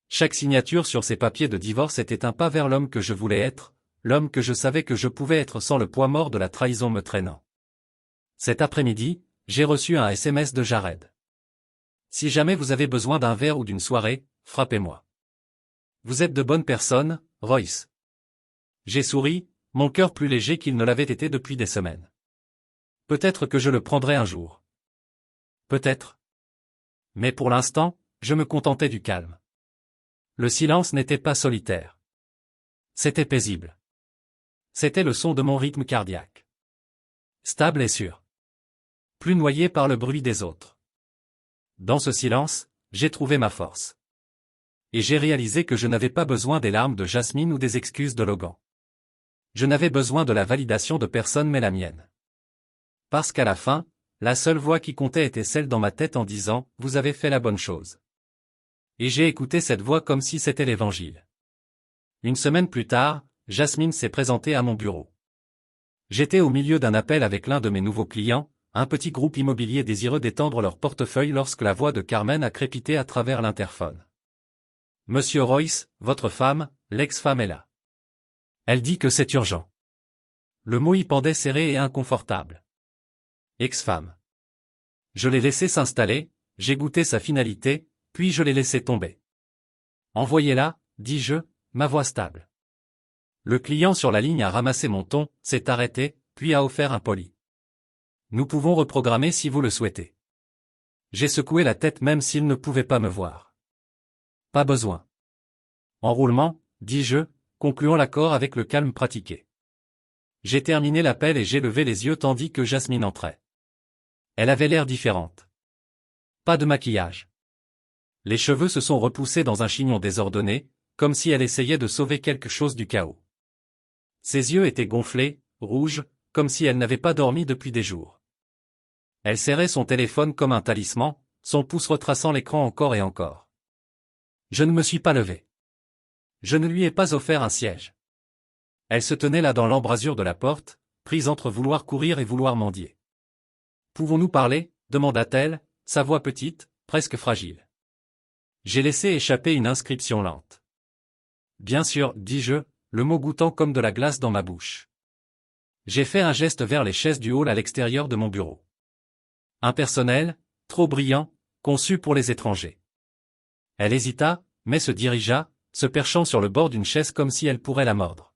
Chaque signature sur ces papiers de divorce était un pas vers l'homme que je voulais être, l'homme que je savais que je pouvais être sans le poids mort de la trahison me traînant. Cet après-midi, j'ai reçu un SMS de Jared. Si jamais vous avez besoin d'un verre ou d'une soirée, frappez-moi. Vous êtes de bonnes personnes, Royce. J'ai souri, mon cœur plus léger qu'il ne l'avait été depuis des semaines. Peut-être que je le prendrai un jour. Peut-être. Mais pour l'instant, je me contentais du calme. Le silence n'était pas solitaire. C'était paisible. C'était le son de mon rythme cardiaque. Stable et sûr. Plus noyé par le bruit des autres. Dans ce silence, j'ai trouvé ma force. Et j'ai réalisé que je n'avais pas besoin des larmes de Jasmine ou des excuses de Logan. Je n'avais besoin de la validation de personne mais la mienne. Parce qu'à la fin, la seule voix qui comptait était celle dans ma tête en disant « Vous avez fait la bonne chose ». Et j'ai écouté cette voix comme si c'était l'Évangile. Une semaine plus tard, Jasmine s'est présentée à mon bureau. J'étais au milieu d'un appel avec l'un de mes nouveaux clients, un petit groupe immobilier désireux d'étendre leur portefeuille lorsque la voix de Carmen a crépité à travers l'interphone. « Monsieur Royce, votre femme, l'ex-femme est là. Elle dit que c'est urgent. » Le mot y pendait serré et inconfortable. Ex-femme. Je l'ai laissé s'installer, j'ai goûté sa finalité, puis je l'ai laissé tomber. Envoyez-la, dis-je, ma voix stable. Le client sur la ligne a ramassé mon ton, s'est arrêté, puis a offert un poli. Nous pouvons reprogrammer si vous le souhaitez. J'ai secoué la tête même s'il ne pouvait pas me voir. Pas besoin. Enroulement, dis-je, concluons l'accord avec le calme pratiqué. J'ai terminé l'appel et j'ai levé les yeux tandis que Jasmine entrait. Elle avait l'air différente. Pas de maquillage. Les cheveux se sont repoussés dans un chignon désordonné, comme si elle essayait de sauver quelque chose du chaos. Ses yeux étaient gonflés, rouges, comme si elle n'avait pas dormi depuis des jours. Elle serrait son téléphone comme un talisman, son pouce retraçant l'écran encore et encore. Je ne me suis pas levé. Je ne lui ai pas offert un siège. Elle se tenait là dans l'embrasure de la porte, prise entre vouloir courir et vouloir mendier. « Pouvons-nous parler ?» demanda-t-elle, sa voix petite, presque fragile. J'ai laissé échapper une inscription lente. « Bien sûr, dis-je, le mot goûtant comme de la glace dans ma bouche. J'ai fait un geste vers les chaises du hall à l'extérieur de mon bureau. Impersonnel, trop brillant, conçu pour les étrangers. Elle hésita, mais se dirigea, se perchant sur le bord d'une chaise comme si elle pourrait la mordre.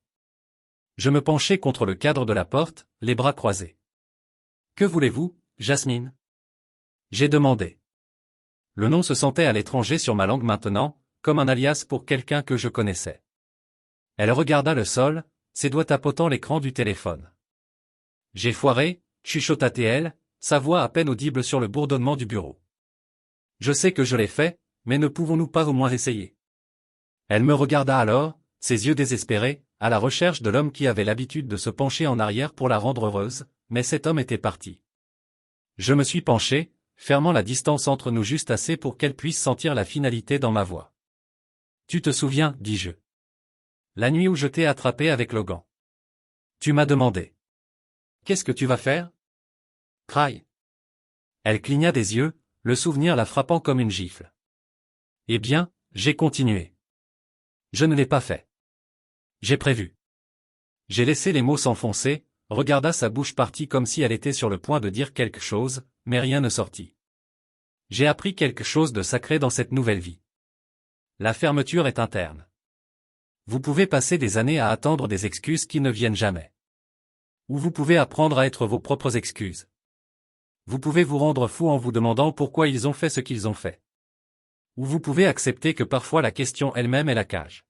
Je me penchai contre le cadre de la porte, les bras croisés. « Que voulez-vous, Jasmine ?» J'ai demandé. Le nom se sentait à l'étranger sur ma langue maintenant, comme un alias pour quelqu'un que je connaissais. Elle regarda le sol, ses doigts tapotant l'écran du téléphone. « J'ai foiré », chuchota-t-elle, sa voix à peine audible sur le bourdonnement du bureau. « Je sais que je l'ai fait, mais ne pouvons-nous pas au moins essayer ?» Elle me regarda alors, ses yeux désespérés, à la recherche de l'homme qui avait l'habitude de se pencher en arrière pour la rendre heureuse, mais cet homme était parti. Je me suis penché, fermant la distance entre nous juste assez pour qu'elle puisse sentir la finalité dans ma voix. « Tu te souviens, dis-je. La nuit où je t'ai attrapé avec Logan. Tu m'as demandé. Qu'est-ce que tu vas faire ? Cry. » Elle cligna des yeux, le souvenir la frappant comme une gifle. Eh bien, j'ai continué. Je ne l'ai pas fait. J'ai prévu. J'ai laissé les mots s'enfoncer, regarda sa bouche partie comme si elle était sur le point de dire quelque chose, mais rien ne sortit. J'ai appris quelque chose de sacré dans cette nouvelle vie. La fermeture est interne. Vous pouvez passer des années à attendre des excuses qui ne viennent jamais. Ou vous pouvez apprendre à être vos propres excuses. Vous pouvez vous rendre fou en vous demandant pourquoi ils ont fait ce qu'ils ont fait. Ou vous pouvez accepter que parfois la question elle-même est la cage.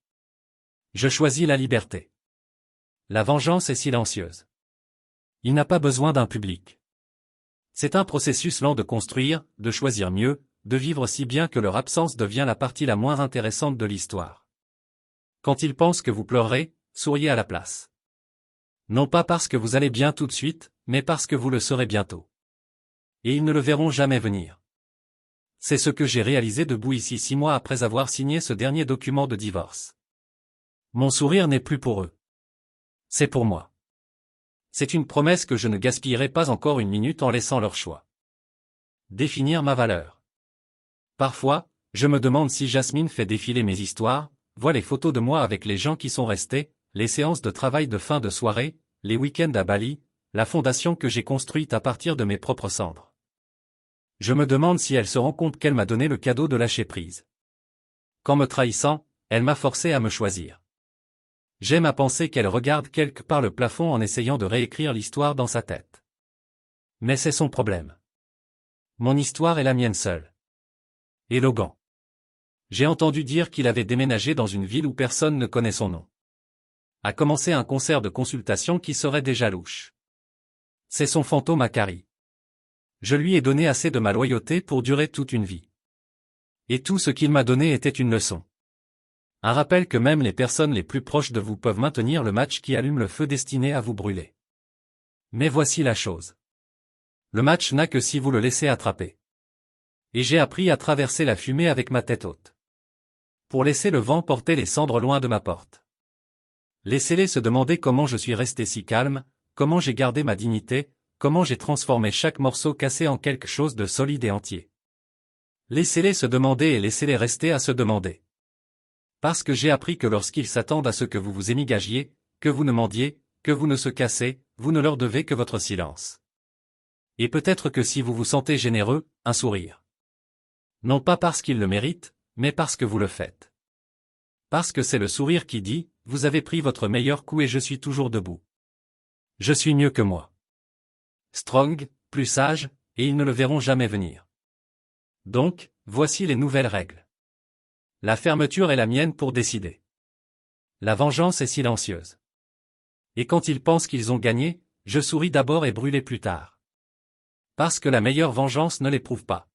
Je choisis la liberté. La vengeance est silencieuse. Il n'a pas besoin d'un public. C'est un processus lent de construire, de choisir mieux, de vivre si bien que leur absence devient la partie la moins intéressante de l'histoire. Quand ils pensent que vous pleurerez, souriez à la place. Non pas parce que vous allez bien tout de suite, mais parce que vous le serez bientôt. Et ils ne le verront jamais venir. C'est ce que j'ai réalisé debout ici 6 mois après avoir signé ce dernier document de divorce. Mon sourire n'est plus pour eux. C'est pour moi. C'est une promesse que je ne gaspillerai pas encore une minute en laissant leur choix. Définir ma valeur. Parfois, je me demande si Jasmine fait défiler mes histoires, voit les photos de moi avec les gens qui sont restés, les séances de travail de fin de soirée, les week-ends à Bali, la fondation que j'ai construite à partir de mes propres cendres. Je me demande si elle se rend compte qu'elle m'a donné le cadeau de lâcher prise. Qu'en me trahissant, elle m'a forcé à me choisir. J'aime à penser qu'elle regarde quelque part le plafond en essayant de réécrire l'histoire dans sa tête. Mais c'est son problème. Mon histoire est la mienne seule. Et Logan. J'ai entendu dire qu'il avait déménagé dans une ville où personne ne connaît son nom. A commencé un concert de consultation qui serait déjà louche. C'est son fantôme à Carrie. Je lui ai donné assez de ma loyauté pour durer toute une vie. Et tout ce qu'il m'a donné était une leçon. Un rappel que même les personnes les plus proches de vous peuvent maintenir le match qui allume le feu destiné à vous brûler. Mais voici la chose. Le match n'a que si vous le laissez attraper. Et j'ai appris à traverser la fumée avec ma tête haute. Pour laisser le vent porter les cendres loin de ma porte. Laissez-les se demander comment je suis resté si calme, comment j'ai gardé ma dignité, comment j'ai transformé chaque morceau cassé en quelque chose de solide et entier. Laissez-les se demander et laissez-les rester à se demander. Parce que j'ai appris que lorsqu'ils s'attendent à ce que vous vous émigagiez, que vous ne mendiez, que vous ne se cassez, vous ne leur devez que votre silence. Et peut-être que si vous vous sentez généreux, un sourire. Non pas parce qu'ils le méritent, mais parce que vous le faites. Parce que c'est le sourire qui dit, vous avez pris votre meilleur coup et je suis toujours debout. Je suis mieux que moi. Strong, plus sage, et ils ne le verront jamais venir. Donc, voici les nouvelles règles. La fermeture est la mienne pour décider. La vengeance est silencieuse. Et quand ils pensent qu'ils ont gagné, je souris d'abord et brûler plus tard. Parce que la meilleure vengeance ne l'éprouve pas.